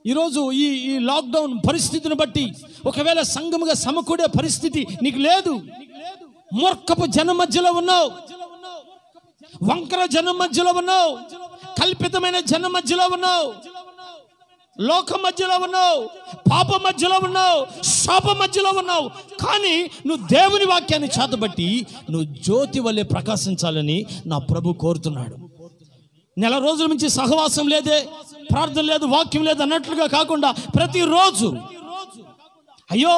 ఈరోజు ఈ లాక్డౌన్ పరిస్థితిని బట్టి ఒకవేళ సంఘముగా సమకూడే పరిస్థితి నీకు లేదు. మూర్ఖపు జనం మధ్యలో ఉన్నావు, వంకర జనం మధ్యలో ఉన్నావు, కల్పితమైన జనం మధ్యలో ఉన్నావు, లోకం మధ్యలో ఉన్నావు, పాప మధ్యలో ఉన్నావు, శాప మధ్యలో ఉన్నావు. కానీ నువ్వు దేవుని వాక్యాన్ని చేతబట్టి నువ్వు జ్యోతి వల్లే ప్రకాశించాలని నా ప్రభు కోరుతున్నాడు. నెల రోజుల నుంచి సహవాసం లేదే, ప్రార్థన లేదు, వాక్యం లేదు అన్నట్లుగా కాకుండా ప్రతిరోజు అయ్యో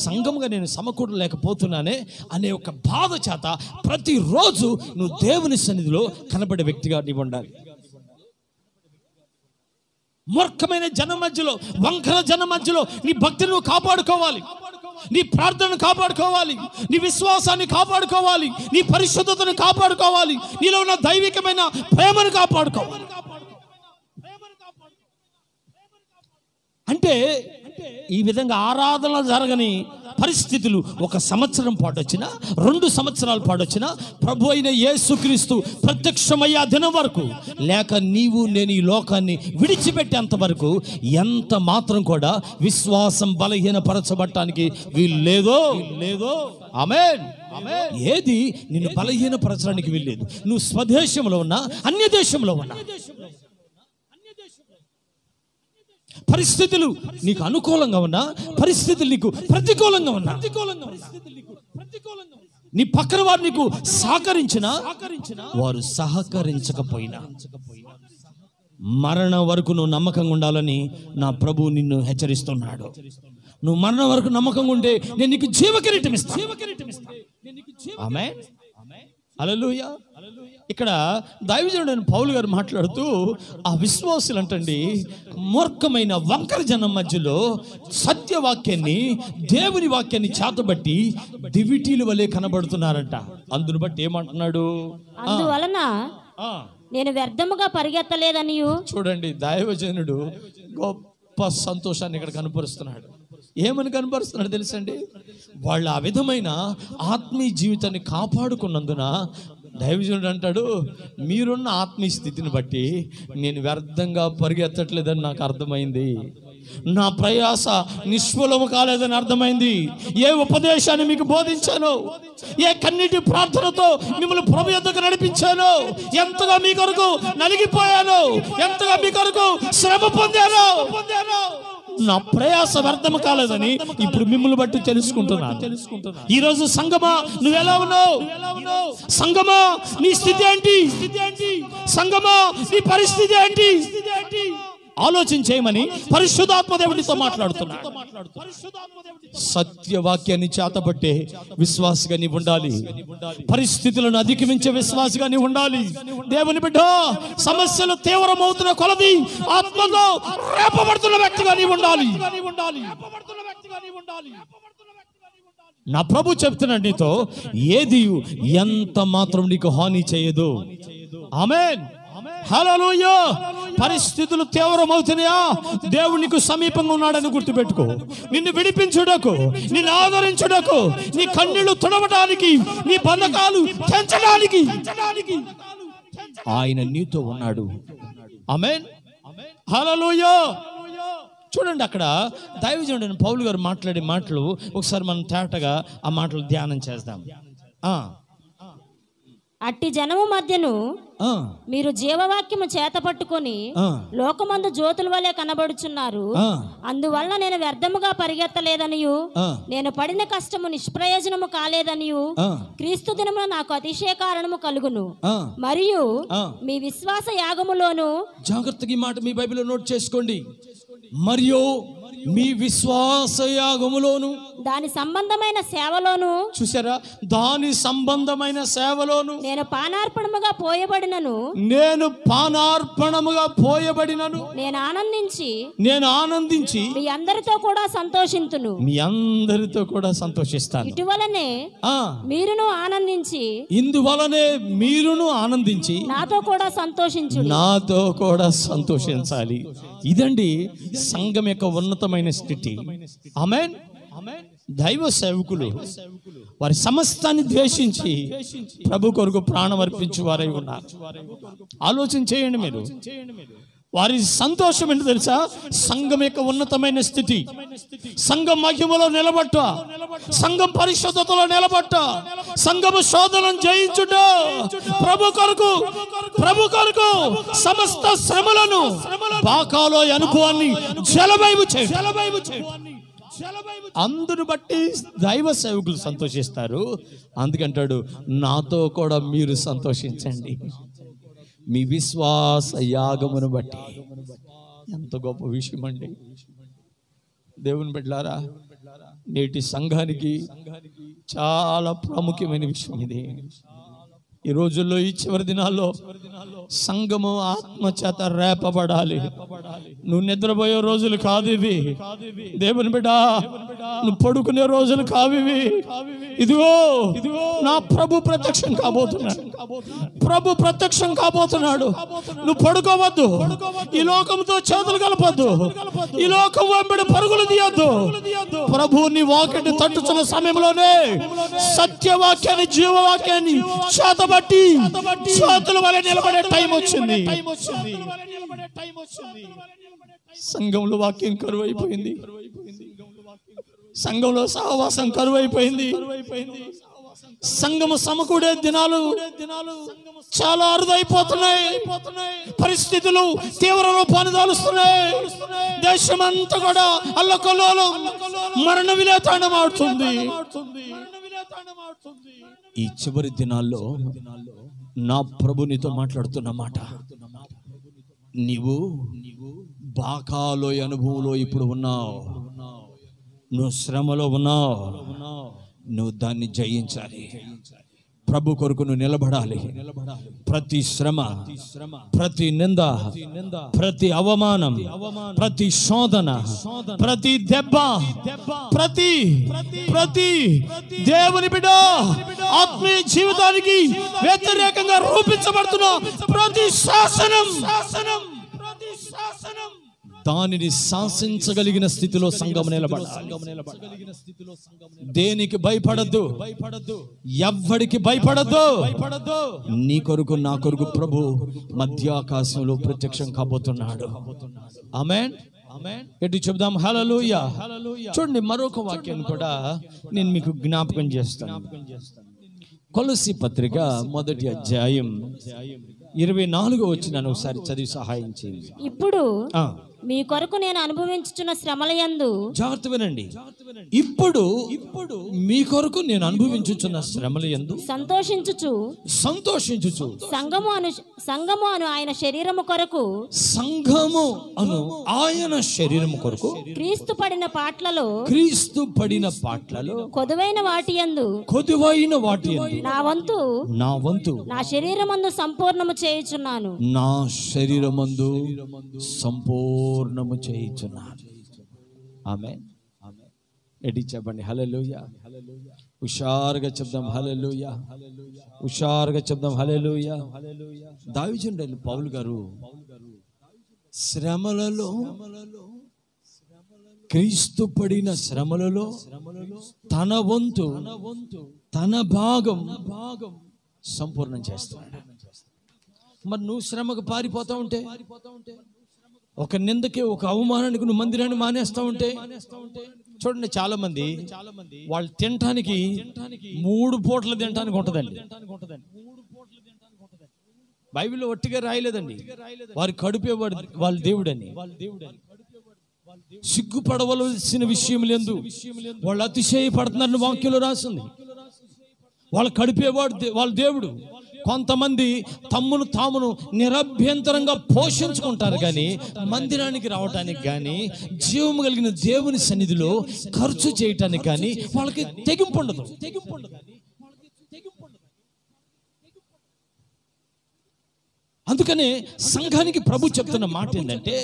సంఘముగా నేను సమకూడలేకపోతున్నానే అనే ఒక బాధ చేత ప్రతిరోజు నువ్వు దేవుని సన్నిధిలో కనబడే వ్యక్తిగా నీవు ఉండాలి. మూర్ఖమైన జనం మధ్యలో, వంకర జనం మధ్యలో నీ భక్తిని నువ్వు కాపాడుకోవాలి, నీ ప్రార్థనను కాపాడుకోవాలి, నీ విశ్వాసాన్ని కాపాడుకోవాలి, నీ పరిశుద్ధతను కాపాడుకోవాలి, నీలో ఉన్న దైవికమైన ప్రేమను కాపాడుకోవాలి. అంటే ఈ విధంగా ఆరాధన జరగని పరిస్థితులు 1 సంవత్సరం పాటు వచ్చినా, 2 సంవత్సరాల పాటు వచ్చినా, ప్రభు అయిన యేసుక్రీస్తు ప్రత్యక్షమయ్యే దినం వరకు, లేక నీవు నేను ఈ లోకాన్ని విడిచిపెట్టేంత వరకు ఎంత మాత్రం కూడా విశ్వాసం బలహీనపరచబడటానికి వీలు లేదో. ఆమేన్. ఏది నిన్ను బలహీనపరచడానికి వీల్లేదు. నువ్వు స్వదేశంలో ఉన్నా, అన్య దేశంలో ఉన్నా, పరిస్థితులు నీకు అనుకూలంగా ఉన్నా, పరిస్థితులు నీకు ప్రతికూలంగా ఉన్నా, నీ పక్కన వారు నీకు సహకరించినా, వారు సహకరించకపోయినా మరణం వరకు నువ్వు నమ్మకంగా ఉండాలని నా ప్రభు నిన్ను హెచ్చరిస్తున్నాడు. నువ్వు మరణం వరకు నమ్మకంగా ఉంటే నేను నీకు జీవకిరీటం ఇస్తాను. ఆమేన్. హల్లెలూయా. ఇక్కడ దైవజనుడైన పౌలు గారు మాట్లాడుతూ ఆ విశ్వాసులు అంటండి మూర్ఖమైన వంకర జనం మధ్యలో సత్యవాక్యాన్ని, దేవుని వాక్యాన్ని చేతబట్టి దివిటీల వలె కనబడుతున్నారంట. అందును బట్టి ఏమంటున్నాడు? అందువలన నేను వ్యర్థముగా పరిగెత్తలేదనియు. చూడండి, దైవజనుడు గొప్ప సంతోషాన్ని ఇక్కడ కనపరుస్తున్నాడు. ఏమని కనపరుస్తున్నాడు తెలుసండి? వాళ్ళు ఆ విధమైన ఆత్మీయ జీవితాన్ని కాపాడుకున్నందున దైవజనుడు అంటాడు, మీరున్న ఆత్మీయ స్థితిని బట్టి నేను వ్యర్థంగా పరిగెత్తట్లేదని నాకు అర్థమైంది. నా ప్రయాస నిష్ఫలము కాలేదని అర్థమైంది. ఏ ఉపదేశాన్ని మీకు బోధించాను, ఏ కన్నీటి ప్రార్థనతో మిమ్మల్ని ప్రభు యొద్దకు నడిపించాను, ఎంతగా మీ కొరకు నలిగిపోయాను, ఎంతగా మీ కొరకు శ్రమ పొందాను, నా ప్రయాస వ్యర్థము కాలేదని ఇప్పుడు మిమ్మల్ని బట్టి తెలుసుకుంటున్నాను. ఈ రోజు సంగమా నువ్వెలా ఉన్నావు? సంగమా నీ స్థితి ఏంటి? సంగమా నీ పరిస్థితి ఏంటి? ఆలోచన చేయమని పరిశుద్ధాత్మ దేవునితో మాట్లాడుతున్నాడు. సత్యవాక్యాన్ని చేతబట్టే విశ్వాసగా నీవు ఉండాలి. పరిస్థితులను అధిగమించే విశ్వాసగా నీవు ఉండాలి. దేవుని బిడ్డ, సమస్యలు తీవ్రమవుతున్న కొలది ఆత్మలో రేపబడుతున్న వ్యక్తిగా నీవు ఉండాలి. నా ప్రభు చెప్తున్నాడు నీతో, ఏది ఎంత మాత్రం నీకు హాని చేయదు. ఆమేన్, హల్లెలూయా. పరిస్థితులు తీవ్రమవుతున్నాయా? దేవుడు నీకు సమీపంగా ఉన్నాడని గుర్తుపెట్టుకో. నిన్ను విడిపించుటకు, నిన్ను ఆదరించుటకు, నీ కన్నీళ్లు తుడవడానికి, నీ బంధకాలు తెంచడానికి ఆయన నీతో ఉన్నాడు. ఆమేన్, హల్లెలూయా. చూడండి, అక్కడ దైవజనుడైన పౌలు గారు మాట్లాడే మాటలు ఒకసారి మనం తేటగా ఆ మాటలు ధ్యానం చేద్దాం. అట్టి జనము మధ్యను మీరు జీవవాక్యము చేత పట్టుకొని లోకమందు జ్యోతుల వలె కనబడుచున్నారు. అందువల్ల నేను వ్యర్థముగా పరిగెత్తలేదనియు, నేను పడిన కష్టము నిష్ప్రయోజనము కాలేదనియు క్రీస్తు దినమున నాకు అతిశయ కారణము కలుగును. మరియు మీ విశ్వాస యాగములోను, జాగ్రత్తగా ఈ మాట మీ బైబిల్లో నోట్ చేసుకోండి, మరియు మీ విశ్వాస యాగములోను, దాని సంబంధమైన సేవలోను, చూసారా, దాని సంబంధమైన సేవలోను నేను పానార్పణముగా పోయబడినను, నేను ఆనందించి మీ అందరితో కూడా సంతోషింతును. మీ అందరితో కూడా సంతోషిస్తాను. ఇటువలనే మీరును ఆనందించి, ఇందువలనే మీరును ఆనందించి నాతో కూడా సంతోషించు, నాతో కూడా సంతోషించాలి. ఇదండి సంఘం యొక్క ఉన్నతమైన స్థితి. ఆమేన్. దైవ సేవకులు వారి సమస్తాన్ని ద్వేషించి ప్రభు కొరకు ప్రాణం అర్పించు వారై ఉన్నారు. ఆలోచన చేయండి మీరు. వారి సంతోషం ఏంటో తెలుసా? సంఘం యొక్క ఉన్నతమైన స్థితి, సంఘం మహిమలో నిలబట్ట, సంఘం పరిశుద్ధతలో నిలబట్ట, సంఘము శోధనను జయించుట, ప్రభు కొరకు సమస్త శ్రమలను బాకాలో అనుభవాన్ని జలవైపు చేయండి. అందును బట్టి దైవ సేవకులు సంతోషిస్తారు. అందుకంటాడు, నాతో కూడా మీరు సంతోషించండి మీ విశ్వాస యాగమును బట్టి. ఎంత గొప్ప విషయం అండి దేవుని బిడ్డలారా. నేటి సంఘానికి చాలా ప్రాముఖ్యమైన విషయం ఇది. ఈ రోజుల్లో, ఈ చివరి దినాల్లో సంఘము ఆత్మచేత రేపబడాలి. నువ్వు నిద్రపోయే రోజులు కాదు ఇవి దేవుని బిడ్డ, నువ్వు పడుకునే రోజులు కావివి. ఇదిగో నా ప్రభు ప్రత్యక్షం కాబోతున్నాడు. ప్రభు ప్రత్యక్షం కాబోతున్నాడు. నువ్వు పడుకోవద్దు, ఈ లోకంతో చేతులు కలపద్దు, ఈ లోకం వెంబడి పరుగులు తీయద్దు. ప్రభు నీ వాకిటి తట్టుతున్న సమయంలోనే సత్యవాక్యాన్ని, జీవవాక్యాన్ని చేతబట్టి చేతుల వలె నిలబడే టైం వచ్చింది. సంఘంలో వాక్యం కరువైపోయింది, సంఘంలో సహవాసం కరువైపోయింది, సంఘము సమకూడే దినాలు చాలా అరుదైపోతున్నాయి. పరిస్థితులు తీవ్ర రూపాన్ని దాలుస్తున్నాయి. దేశమంతా కూడా అల్లకల్లోలం, మరణ విలేతాండం ఆడుతుంది. ఈ చివరి దినాల్లో నా ప్రభు నీతో మాట్లాడుతున్న మాట, నీవు బాకాలో అనుభవంలో ఇప్పుడు ఉన్నావు, నువ్వు శ్రమలో ఉన్నావు, నువ్వు దాన్ని జయించాలి. ప్రభు కొరకు నువ్వు నిలబడాలి. ప్రతి శ్రమ, ప్రతి నింద, ప్రతి అవమానం, ప్రతి శోధన, ప్రతి దెబ్బ, ప్రతి ప్రతి దేవుని బిడ్డ ఆత్మీయ జీవితానికి వ్యతిరేకంగా రూపించబడుతున్న ప్రతి శాసనం దానిని శాసించగలిగిన స్థితిలో సంఘం నిలబడాలి. దేనికి భయపడద్దు, ఎవ్వడికి భయపడద్దు. నీ కొరకు నా కొరకు ప్రభు మధ్యాకాశంలో ప్రత్యక్షం కాబోతున్నాడు. ఆమేన్. ఎటు చెప్దాం హల్లెలూయా. చూడండి, మరొక వాక్యాన్ని కూడా నేను మీకు జ్ఞాపకం చేస్తాను. కొలస్సీ పత్రిక 1వ అధ్యాయం 24వ వచనాన్ని ఒకసారి చదివి సహాయం చేయండి. ఇప్పుడు మీ కొరకు నేను అనుభవించుచున్న శ్రమలయందు, జాగ్రత్త వినండి, ఇప్పుడు మీ కొరకు నేను అనుభవించుచున్న శ్రమలయందు సంతోషించుచు సంఘము అను ఆయన శరీరము కొరకు, సంఘము అను ఆయన శరీరము కొరకు క్రీస్తు పడిన పాట్లలో కొదువైన వాటి యందు నా వంతు నా శరీరమందు సంపూర్ణము చేయుచున్నాను. నా శరీరమందు సంపూర్ణము చేయుచున్నాను. ఆమేన్. ఎడి చెప్పండి హల్లెలూయా. హుషారుగా చెప్దాం హల్లెలూయా. హుషారుగా చెప్దాం హల్లెలూయా. దావీదుడైన పౌలు గారు శ్రమలలో, క్రీస్తు పడిన శ్రమలలో తన వంతు, తన భాగం సంపూర్ణం చేస్తున్నాడు. మరి నువ్వు శ్రమకు పారిపోతా ఉంటే, ఒక నిందకి, ఒక అవమానానికి నువ్వు మందిరాన్ని మానేస్తా ఉంటే, చూడండి చాలా మంది వాళ్ళు తినటానికి 3 పూటలు తినటానికి ఉంటదండి. బైబిల్లో ఒట్టిగా రాయలేదండి, వారి కడుపే వాళ్ళ దేవుడని. సిగ్గుపడవలసిన విషయం లేదు, వాళ్ళు అతిశయపడుతున్నారని వాక్యంలో రాసింది. వాళ్ళ కడిపేవాడు వాళ్ళ దేవుడు. కొంతమంది తమ్మును తామును నిరభ్యంతరంగా పోషించుకుంటారు, కానీ మందిరానికి రావటానికి కానీ, జీవము కలిగిన దేవుని సన్నిధిలో ఖర్చు చేయటానికి కానీ వాళ్ళకి తెగింపు ఉండదు. అందుకనే సంఘానికి ప్రభు చెప్తున్న మాట ఏంటంటే,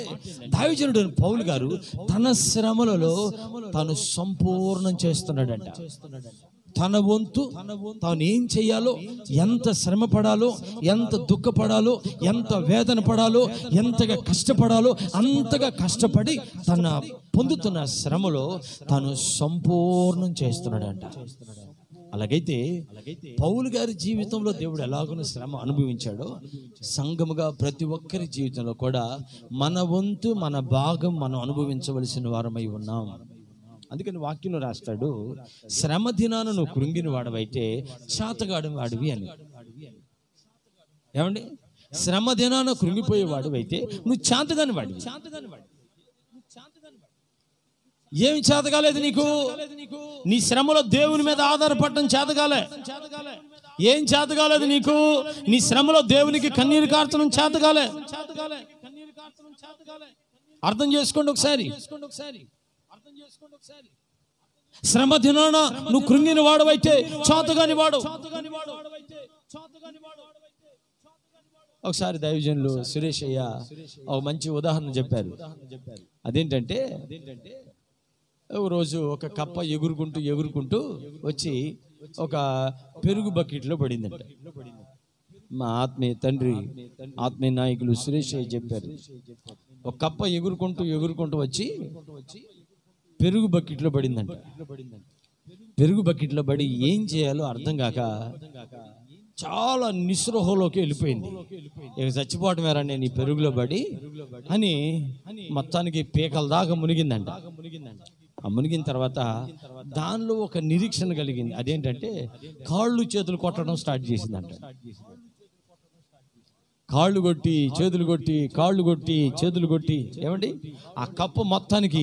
దావీదుడైన పౌలు గారు తన శ్రమలలో తాను సంపూర్ణం చేస్తున్నాడంట. తన వంతు తాను ఏం చేయాలో, ఎంత శ్రమ పడాలో, ఎంత దుఃఖపడాలో, ఎంత వేదన పడాలో, ఎంతగా కష్టపడాలో అంతగా కష్టపడి తన పొందుతున్న శ్రమలో తాను సంపూర్ణం చేస్తున్నాడంట. అలాగైతే పౌలు గారి జీవితంలో దేవుడు ఎలాగో శ్రమ అనుభవించాడో, సంఘముగా ప్రతి ఒక్కరి జీవితంలో కూడా మన వంతు, మన భాగం మనం అనుభవించవలసిన వారమై ఉన్నాం. అందుకని వాక్యంలో రాస్తాడు, శ్రమ దినాన నువ్వు కృంగిన వాడవైతే చాతగాడి వాడివి అని. ఏమండి, శ్రమ దినాన కృంగిపోయేవాడు అయితే నువ్వు చాతగాని వాడివి. ఏమి చేతగాలేదు నీకు? నీ శ్రమలో దేవుని మీద ఆధారపడటం చేతగాలే. ఏం చేతగాలేదు నీకు? నీ శ్రమలో దేవునికి కన్నీరు కార్చడం చేతగాలే. అర్థం చేసుకోండి ఒకసారి. శ్రమ దినాన నువ్వు కృంగిన వాడవైతే చాతగాని వాడు. ఒకసారి దైవజనులు సురేష్ అయ్య ఒక మంచి ఉదాహరణ చెప్పారు. అదేంటంటే, ఒక రోజు ఒక కప్ప ఎగురుకుంటూ వచ్చి ఒక పెరుగు బకెట్లో పడిందంట. మా ఆత్మీయ తండ్రి, ఆత్మీయ నాయకులు సురేష్ అయ్య చెప్పారు, ఒక కప్ప ఎగురుకుంటూ వచ్చి పెరుగు బకెట్లో పడిందంట. పెరుగు బకెట్లో పడి ఏం చేయాలో అర్థం కాక చాలా నిస్పృహలోకి వెళ్ళిపోయింది. ఇక చచ్చిపోవటమేరా నేను ఈ పెరుగులో పడి అని మొత్తానికి పీకల దాకా మునిగిందంట. ఆ మునిగిన తర్వాత దానిలో ఒక నిరీక్షణ కలిగింది. అదేంటంటే, కాళ్ళు చేతులు కొట్టడం స్టార్ట్ చేసిందంట. కాళ్ళు కొట్టి చేతులు కొట్టి, కాళ్ళు కొట్టి చేతులు కొట్టి, ఏమండి ఆ కప్ప మొత్తానికి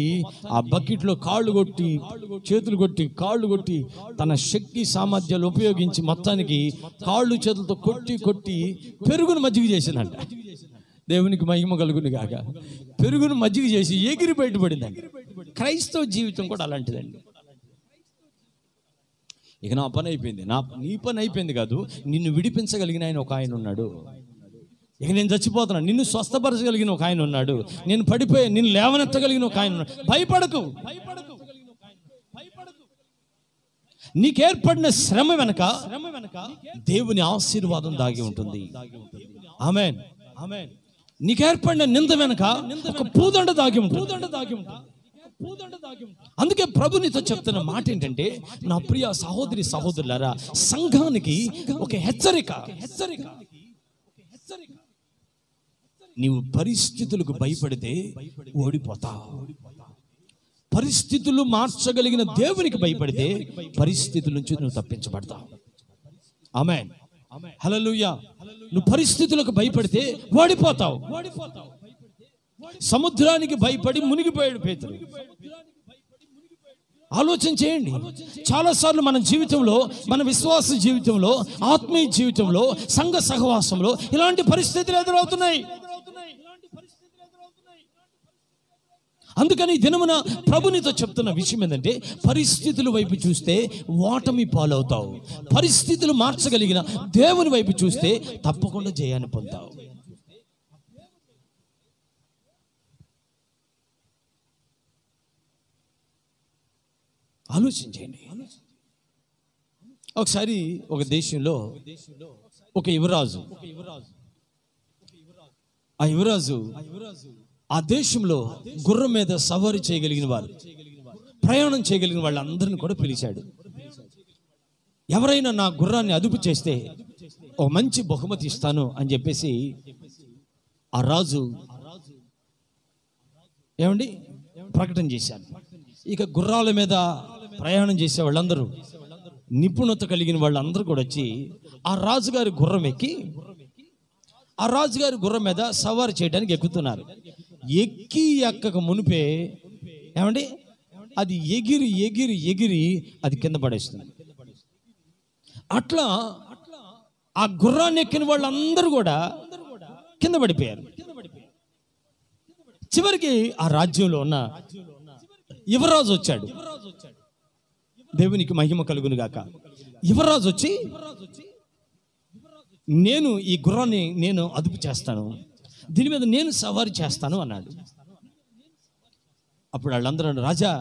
ఆ బకెట్లో కాళ్ళు కొట్టి చేతులు కొట్టి కాళ్ళు కొట్టి తన శక్తి సామర్థ్యాలు ఉపయోగించి మొత్తానికి కాళ్ళు చేతులతో కొట్టి పెరుగును మజ్జిగ చేసిందంట. దేవునికి మహిమ కలుగును గాక. పెరుగును మజ్జిగ చేసి ఎగిరి బయటపడిందండి. క్రైస్తవ జీవితం కూడా అలాంటిదండి. ఇక నా పని అయిపోయింది, నీ పని అయిపోయింది కాదు, నిన్ను విడిపించగలిగిన ఆయన ఒక ఆయన ఉన్నాడు. ఇక నేను చచ్చిపోతున్నా, నిన్ను స్వస్థపరచగలిగిన ఒక ఆయన ఉన్నాడు. నేను పడిపోయి నిన్ను లేవనెత్తగలిగిన ఒక ఆయన ఉన్నాడు. భయపడకు. నీకు ఏర్పడిన శ్రమ వెనక దేవుని ఆశీర్వాదం దాగి ఉంటుంది. ఆమేన్. నీకు ఏర్పడిన నింద వెనక ఒక పూదండ దాగి ఉంటుంది. అందుకే ప్రభు నీతో చెప్తున్న మాట ఏంటంటే, నా ప్రియ సహోదరి సహోదరులారా, సంఘానికి ఒక హెచ్చరిక. నీవు పరిస్థితులకు భయపడితే ఓడిపోతావు. పరిస్థితులు మార్చగలిగిన దేవునికి భయపడితే పరిస్థితుల నుంచి నువ్వు తప్పించబడతావు. ఆమేన్. హల్లెలూయా. నువ్వు పరిస్థితులకు భయపడితే ఓడిపోతావు. సముద్రానికి భయపడి మునిగిపోయాడు పేతురు. ఆలోచన చేయండి. చాలాసార్లు మన జీవితంలో, మన విశ్వాస జీవితంలో, ఆత్మీయ జీవితంలో, సంఘ సహవాసంలో ఇలాంటి పరిస్థితులు ఎదురవుతున్నాయి. అందుకని దినమున ప్రభునితో చెప్తున్న విషయం ఏంటంటే, పరిస్థితుల వైపు చూస్తే ఓటమి పాలవుతావు. పరిస్థితులు మార్చగలిగిన దేవుని వైపు చూస్తే తప్పకుండా జయాన్ని పొందుతావు. ఆలోచించండి. ఒకసారి ఒక దేశంలో ఒక యువరాజు, ఆ యువరాజు ఆ దేశంలో గుర్రం మీద సవారీ చేయగలిగిన వారు, ప్రయాణం చేయగలిగిన వాళ్ళందరినీ కూడా పిలిచాడు. ఎవరైనా నా గుర్రాన్ని అదుపు చేస్తే ఒక మంచి బహుమతి ఇస్తాను అని చెప్పేసి ఆ రాజు ప్రకటన చేశాను. ఇక గుర్రాల మీద ప్రయాణం చేసే వాళ్ళందరూ, నిపుణత కలిగిన వాళ్ళందరూ కూడా వచ్చి ఆ రాజుగారి గుర్రం ఎక్కి ఆ రాజుగారి గుర్రం మీద సవారీ చేయడానికి ఎక్కుతున్నారు. ఎక్కక మునిపే అది ఎగిరి ఎగిరి ఎగిరి అది కింద పడేస్తుంది. అట్లా ఆ గుర్రాన్ని ఎక్కిన వాళ్ళందరూ కూడా కింద పడిపోయారు. చివరికి ఆ రాజ్యంలో ఉన్న యువరాజు వచ్చాడు. దేవునికి మహిమ కలుగును గాక. యువరాజు వచ్చి, నేను ఈ గుర్రాన్ని నేను అదుపు చేస్తాను, దీని మీద నేను సవారీ చేస్తాను అన్నాడు. అప్పుడు వాళ్ళందరూ, రాజా,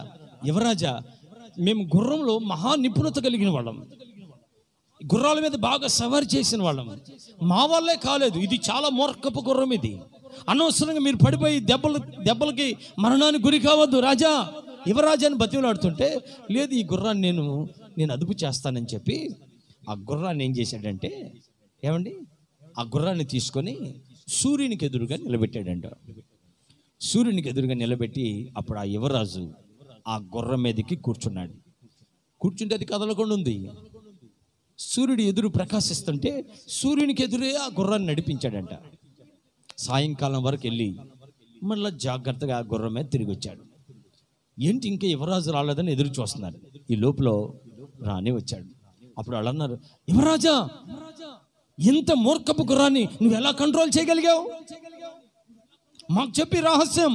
యువరాజా, మేము గుర్రంలో మహా నిపుణత కలిగిన వాళ్ళం, గుర్రాల మీద బాగా సవారీ చేసిన వాళ్ళం, మా వల్లే కాలేదు, ఇది చాలా మూర్ఖపు గుర్రం, ఇది అనవసరంగా మీరు పడిపోయి దెబ్బలకి మరణానికి గురి కావద్దు రాజా, యువరాజాని బతిమలాడుతుంటే, లేదు ఈ గుర్రాన్ని నేను అదుపు చేస్తానని చెప్పి ఆ గుర్రాన్ని ఏం చేశాడంటే, ఆ గుర్రాన్ని తీసుకొని సూర్యునికి ఎదురుగా నిలబెట్టాడంట. సూర్యునికి ఎదురుగా నిలబెట్టి అప్పుడు ఆ యువరాజు ఆ గుర్రం మీదకి కూర్చున్నాడు. కూర్చుంటే అది కదలకుండా ఉంది. సూర్యుడు ఎదురు ప్రకాశిస్తుంటే సూర్యునికి ఎదురే ఆ గుర్రాన్ని నడిపించాడంట. సాయంకాలం వరకు వెళ్ళి మళ్ళీ జాగ్రత్తగా ఆ గుర్రం మీద తిరిగి వచ్చాడు. ఏంటి ఇంకా యువరాజు రాలేదని ఎదురు చూస్తున్నారు. ఈ లోపల రాని వచ్చాడు. అప్పుడు వాళ్ళు అన్నారు, యువరాజా, ఇంత మూర్ఖపు గుర్రాన్ని నువ్వు ఎలా కంట్రోల్ చేయగలిగావు? మాకు చెప్పి రహస్యం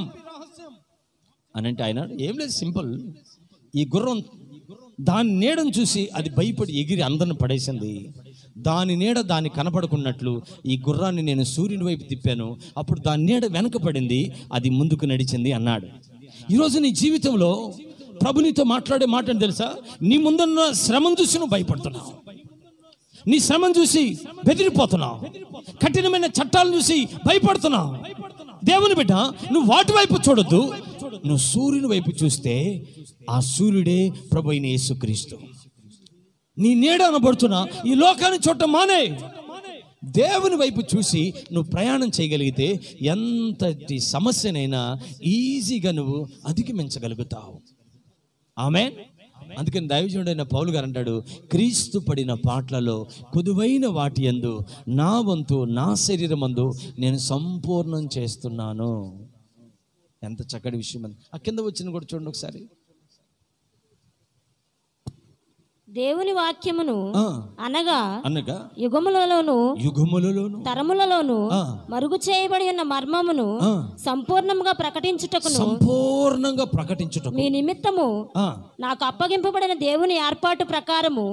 అని అంటే ఆయన, ఏం లేదు, సింపుల్, ఈ గుర్రం దాని నీడను చూసి అది భయపడి ఎగిరి అందరిని పడేసింది. దాని నీడ దాన్ని కనపడుకున్నట్లు ఈ గుర్రాన్ని నేను సూర్యుని వైపు తిప్పాను, అప్పుడు దాని నీడ వెనక పడింది, అది ముందుకు నడిచింది అన్నాడు. ఈరోజు నీ జీవితంలో ప్రభు నీతో మాట్లాడే మాట అని తెలుసా? నీ ముందున్న శ్రమను చూసి నువ్వు భయపడుతున్నావు, నీ శ్రమను చూసి బెదిరిపోతున్నావు, కఠినమైన చట్టాలను చూసి భయపడుతున్నావు. దేవుని బిడ్డ, నువ్వు వాటి వైపు చూడొద్దు, నువ్వు సూర్యుని వైపు చూస్తే ఆ సూర్యుడే ప్రభు అయిన యేసుక్రీస్తు. నీ నీడ అనబడుతున్నా ఈ లోకాన్ని చూడటం మానే, దేవుని వైపు చూసి నువ్వు ప్రయాణం చేయగలిగితే ఎంతటి సమస్యనైనా ఈజీగా నువ్వు అధిగమించగలుగుతావు. ఆమేన్. అందుకని దైవజనుడైన పౌలు గారు అంటాడు, క్రీస్తు పడిన పాటలలో కొదువైన వాటి యందు నా వంతు నా శరీరమందు నేను సంపూర్ణం చేస్తున్నాను. ఎంత చక్కటి విషయం. ఆ కింద వచ్చిన కూడా చూడండి ఒకసారి. దేవుని వాక్యమును అనగా అనగా యుగములలోను తరములలోను మరుగు చేయబడి ఉన్న మర్మమును సంపూర్ణంగా ప్రకటించుటకు మీ నిమిత్తము నాకు అప్పగింపబడిన దేవుని ఏర్పాటు ప్రకారము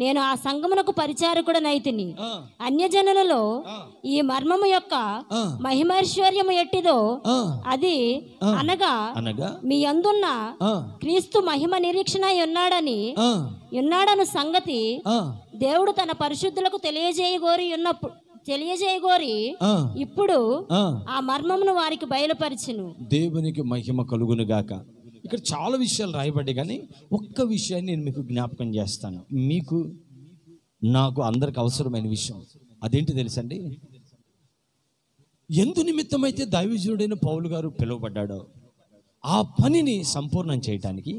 నేను ఆ సంఘమునకు పరిచారకుడనైతిని. అన్యజనులలో ఈ మర్మము యొక్క మహిమైశ్వర్యము ఎట్టిదో అది అనగా మీ యందున్న క్రీస్తు మహిమ నిరీక్షణ ఉన్నాడను సంగతి దేవుడు తన పరిశుద్ధులకు తెలియజేయగోరి ఇప్పుడు ఆ మర్మమును వారికి బయలుపరిచెను. దేవునికి మహిమ కలుగును గాక. ఇక్కడ చాలా విషయాలు రాయబడ్డాయి, కానీ ఒక్క విషయాన్ని నేను మీకు జ్ఞాపకం చేస్తాను. మీకు నాకు అందరికి అవసరమైన విషయం అదేంటి తెలుసండి? ఎందు నిమిత్తమైతే దైవజనుడైన పౌలు గారు పిలువబడ్డాడో ఆ పనిని సంపూర్ణం చేయటానికి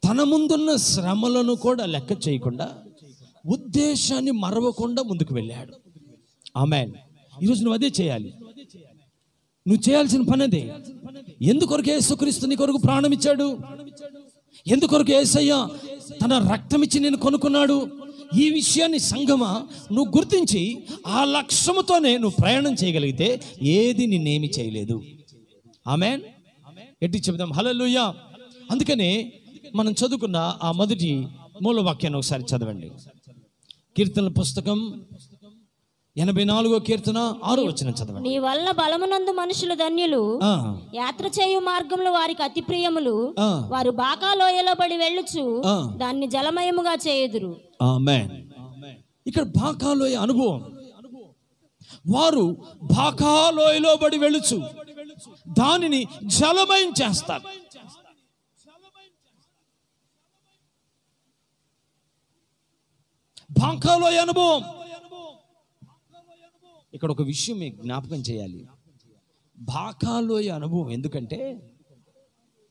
తన ముందున్న శ్రమలను కూడా లెక్క చేయకుండా ఉద్దేశాన్ని మరవకుండా ముందుకు వెళ్ళాడు. ఆమేన్. ఈరోజు నువ్వు అదే చేయాలి. నువ్వు చేయాల్సిన పని అదే. ఎందుకొరకు యేసుక్రీస్తు నీ కొరకు ప్రాణం ఇచ్చాడు? ఎందుకొరకు యేసయ్య తన రక్తం ఇచ్చి నేను కొనుక్కున్నాడు? ఈ విషయాన్ని సంగమా నువ్వు గుర్తించి ఆ లక్ష్యముతోనే నువ్వు ప్రయాణం చేయగలిగితే ఏది నిన్నేమి చేయలేదు. ఆమేన్. ఎట్టి చెబుదాం హల్లెలూయా. అందుకనే మనం చదువుకున్న ఆ మొదటి మూలవాక్యాన్ని ఒకసారి చదవండి. కీర్తనల పుస్తకం 84వ కీర్తన 6వ వచనం చదవండి. నీ వల్ల బలమునందు మనుషులు ధన్యులు, యాత్ర చేయు మార్గంలో వారికి అతి ప్రియములు, వారు బాకా లోయలో బడి వెళ్ళుచు దాన్ని జలమయముగా చేయుదురు. ఆమేన్. ఇక్కడ బాకా లోయ అనుభవం. వారు బాకా లోయలో బడి వెళ్ళుచు దానిని జలమయం చేస్తారు. బాకా లోయ అనుభవం. ఇక్కడ ఒక విషయం మీకు జ్ఞాపకం చేయాలి. బాకాలోయ అనుభవం ఎందుకంటే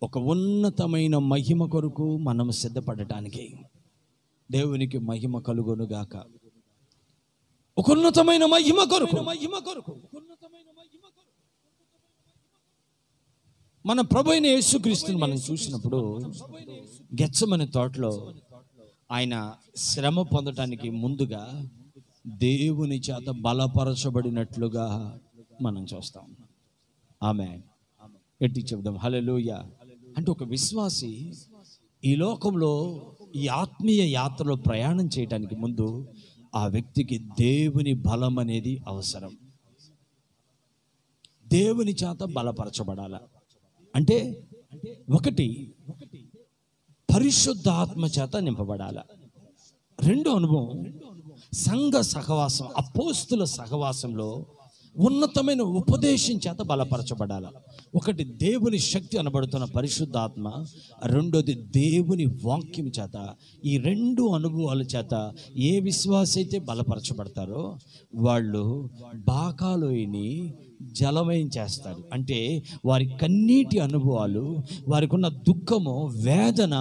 ఒక ఉన్నతమైన మహిమ కొరకు మనం సిద్ధపడటానికి. దేవునికి మహిమ కలుగును గాక. ఒక ఉన్నతమైన మహిమ కొరకు మన ప్రభువైన యేసుక్రీస్తుని మనం చూసినప్పుడు గెత్సెమనే తోటలో ఆయన శ్రమ పొందటానికి ముందుగా దేవుని చేత బలపరచబడినట్లుగా మనం చూస్తాం. ఆమేన్. ఎట్టి చెప్దాం హల్లెలూయా. అంటే ఒక విశ్వాసి ఈ లోకంలో ఈ ఆత్మీయ యాత్రలో ప్రయాణం చేయడానికి ముందు ఆ వ్యక్తికి దేవుని బలం అనేది అవసరం. దేవుని చేత బలపరచబడాల. అంటే ఒకటి పరిశుద్ధ ఆత్మ చేత నింపబడాల. రెండో అనుభవం సంఘ సహవాసం, అపోస్తుల సహవాసంలో ఉన్నతమైన ఉపదేశం చేత బలపరచబడాల. ఒకటి దేవుని శక్తి అనబడుతున్న పరిశుద్ధాత్మ, రెండోది దేవుని వాక్యం చేత. ఈ రెండు అనుభవాల చేత ఏ విశ్వాస అయితే బలపరచబడతారో వాళ్ళు బాకాలోయని జలమయం చేస్తారు. అంటే వారి కన్నీటి అనుభవాలు, వారికి ఉన్న దుఃఖము, వేదన,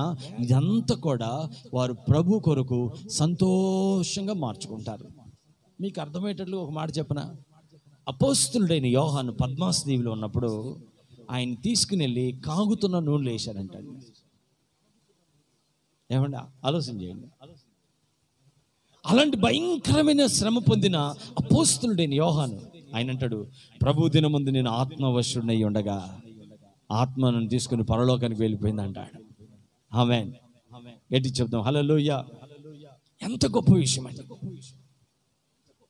ఇదంతా కూడా వారు ప్రభు కొరకు సంతోషంగా మార్చుకుంటారు. మీకు అర్థమయ్యేటట్లు ఒక మాట చెప్పనా? అపోస్తులుడైన యోహాను పద్మాస్ దీవిలో ఉన్నప్పుడు ఆయన తీసుకుని వెళ్ళి కాగుతున్న నూనెలు వేశారంటాడు. ఏమండి ఆలోచన చేయండి. అలాంటి భయంకరమైన శ్రమ పొందిన అపోస్తులుడైన యోహాను ఆయన అంటాడు, ప్రభు దినముందు నేను ఆత్మవశుడై ఉండగా ఆత్మను తీసుకుని పరలోకానికి వెళ్ళిపోయింది అంటాడు. ఆమేన్. ఎట్టి చెప్తాం హల్లెలూయా. ఎంత గొప్ప విషయం అండి.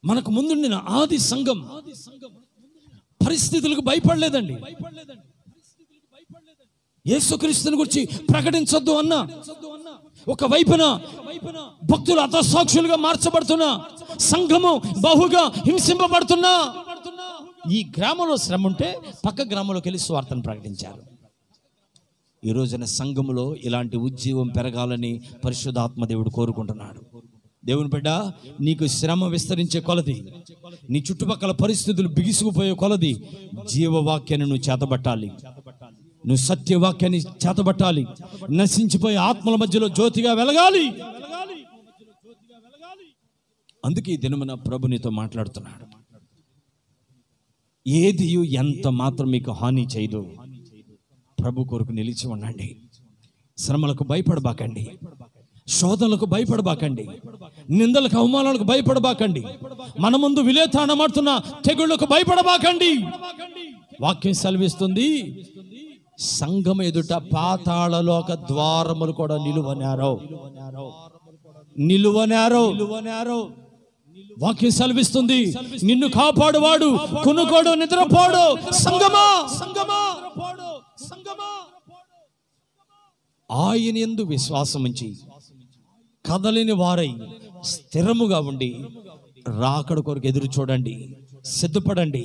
మనకు ముందుండిన ఆది సంఘం పరిస్థితులకు భయపడలేదండి. యేసుక్రీస్తుని గురించి ప్రకటించొద్దు అన్న ఒక వైపున భక్తులు హతసాక్షులుగా మార్చబడుతున్నా, సంఘము బహుగా హింసింపబడుతున్నా, ఈ గ్రామంలో శ్రమ ఉంటే పక్క గ్రామంలోకి వెళ్ళి స్వార్థను ప్రకటించారు. ఈ రోజున సంఘములో ఇలాంటి ఉజ్జీవం పెరగాలని పరిశుద్ధాత్మ దేవుడు కోరుకుంటున్నాడు. దేవుని బిడ్డ, నీకు శ్రమ విస్తరించే కొలది, నీ చుట్టుపక్కల పరిస్థితులు బిగుసుకుపోయే కొలది జీవవాక్యాన్ని నువ్వు చేతబట్టాలి. నువ్వు సత్యవాక్యాన్ని చేతబట్టాలి. నశించిపోయే ఆత్మల మధ్యలో జ్యోతిగా వెలగాలి. అందుకే ఈ దినమున ప్రభు నీతో మాట్లాడుతున్నాడు. ఏది ఎంత మాత్రం మీకు హాని చేయదు. ప్రభు కొరకు నిలిచి ఉండండి. శ్రమలకు భయపడబాకండి. శోధనలకు భయపడబాకండి, నిందలకు అవమానాలకు భయపడబాకండి, మన ముందు విలేతానమాడుతున్న తెగుళ్లకు భయపడబాకండి. వాక్యం సెలవిస్తుంది, సంఘం ఎదుట పాతాళలోక ద్వారములు కూడా నిలువనారో. వాక్యం సెలవిస్తుంది, నిన్ను కాపాడువాడు కునుకోడు నిద్రపోడు. సంగమా ఆయన యందు విశ్వాసం ఉంచి కదలిని వారై స్థిరముగా ఉండి రాకడ కొరకు ఎదురు చూడండి, సిద్ధపడండి.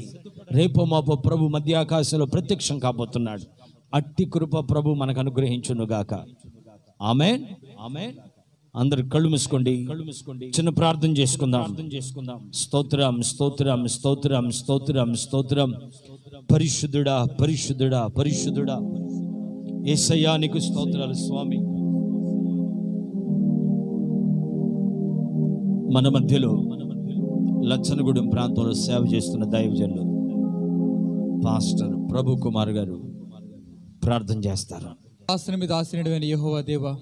రేపు మాపో ప్రభు మధ్యాకాశంలో ప్రత్యక్షం కాబోతున్నాడు. అట్టి కృప ప్రభు మనకు అనుగ్రహించునుగాక. ఆమేన్. అందరు కళ్ళు మూసుకోండి, చిన్న ప్రార్థన చేసుకుందాం. స్తోత్రం స్తోత్రం స్తోత్రం స్తోత్రం స్తోత్రం. పరిశుద్ధుడా పరిశుద్ధుడా పరిశుద్ధుడా యేసయ్యా నీకు స్తోత్రాలు స్వామి. మన మధ్యలో లచ్చనగూడెం ప్రాంతంలో సేవ చేస్తున్న దైవజనులు పాస్టర్ ప్రభు కుమార్ గారు ప్రార్థన చేస్తారు. ఆశ్రయం మీద ఆశ్రయుడైన యెహోవా దేవా,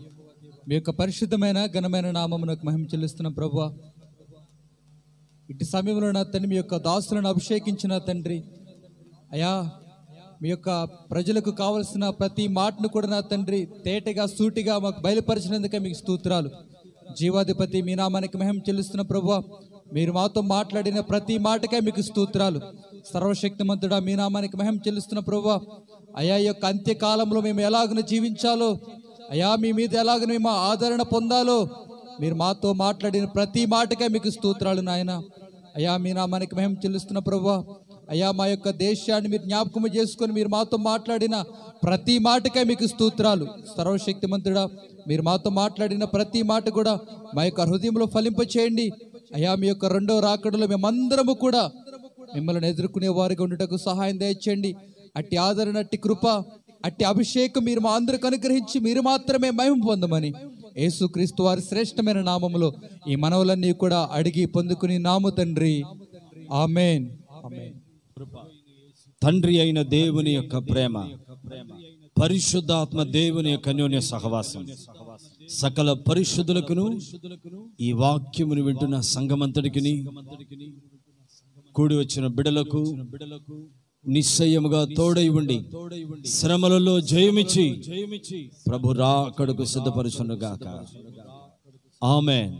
మీ యొక్క పరిశుద్ధమైన ఘనమైన నామమునకు మహిమ చెల్లిస్తున్న ప్రభువా, ఇటు సమయంలో నా తండ్రి మీ యొక్క దాసులను అభిషేకించిన తండ్రి అయా, మీ యొక్క ప్రజలకు కావలసిన ప్రతి మాటను కూడా నా తండ్రి తేటగా సూటిగా మాకు బయలుపరిచినందుకే మీకు స్తోత్రాలు. జీవాధిపతి మీ నామానికి మహిమ చెల్లిస్తున్న ప్రభువా, మీరు మాతో మాట్లాడిన ప్రతి మాటకే మీకు స్తోత్రాలు. సర్వశక్తిమంతుడా మీ నామానికి మహిమ చెల్లిస్తున్న ప్రభువా, అయా ఈ యొక్క అంత్యకాలంలో మేము ఎలాగను జీవించాలో, అయా మీ మీద ఎలాగను మేము ఆదరణ పొందాలో మీరు మాతో మాట్లాడిన ప్రతి మాటకే మీకు స్తోత్రాలు నాయన. అయా మీ నామానికి మహిమ చెల్లిస్తున్న ప్రభువా, అయా మా యొక్క దేశాన్ని మీరు జ్ఞాపకం చేసుకొని మీరు మాతో మాట్లాడిన ప్రతి మాటకే మీకు స్తోత్రాలు. సర్వశక్తిమంతుడా మీరు మాతో మాట్లాడిన ప్రతి మాట కూడా మా యొక్క హృదయంలో ఫలింప చేయండి. అయా మీ యొక్క రెండో రాకడలో మేమందరము కూడా మిమ్మల్ని ఎదుర్కొనే వారిగా ఉండటకు సహాయం దయచేయండి. అట్టి ఆదరణ, అట్టి కృప, అట్టి అభిషేకం మీరు మా అందరికి అనుగ్రహించి మీరు మాత్రమే మహిమ పొందమని యేసుక్రీస్తు వారి శ్రేష్టమైన నామములో ఈ మనవులన్నీ కూడా అడిగి పొందుకుని నాము తండ్రి, ఆమేన్. తండ్రి అయిన దేవుని యొక్క ప్రేమ, పరిశుద్ధాత్మ దేవుని యొక్క అన్యోన్య సహవాసం సకల పరిశుద్ధులకును ఈ వాక్యమును వింటున్న సంఘమంతటికిని కూడి వచ్చిన బిడలకు నిశ్చయముగా తోడై ఉండి శ్రమలలో జయమిచ్చి ప్రభు రాకడకు సిద్ధపరచునుగాక. ఆమేన్.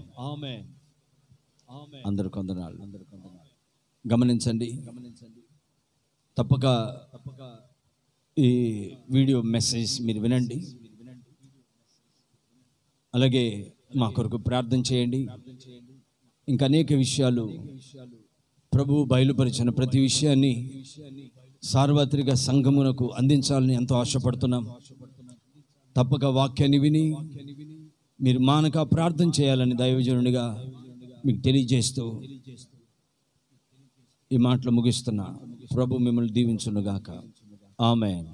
అందరు కొందనాలు గమనించండి. తప్పక ఈ వీడియో మెసేజ్ మీరు వినండి, అలాగే మా కొరకు ప్రార్థన చేయండి. ఇంకా అనేక విషయాలు ప్రభు బయలుపరిచిన ప్రతి విషయాన్ని సార్వత్రిక సంఘమునకు అందించాలని ఎంతో ఆశపడుతున్నాం. తప్పక వాక్యాన్ని విని మీరు మానక ప్రార్థన చేయాలని దైవజనునిగా మీకు తెలియజేస్తూ ఈ మాటలు ముగిస్తున్నా. ప్రభు మిమ్మల్ని దీవించునుగాక. ఆమేన్.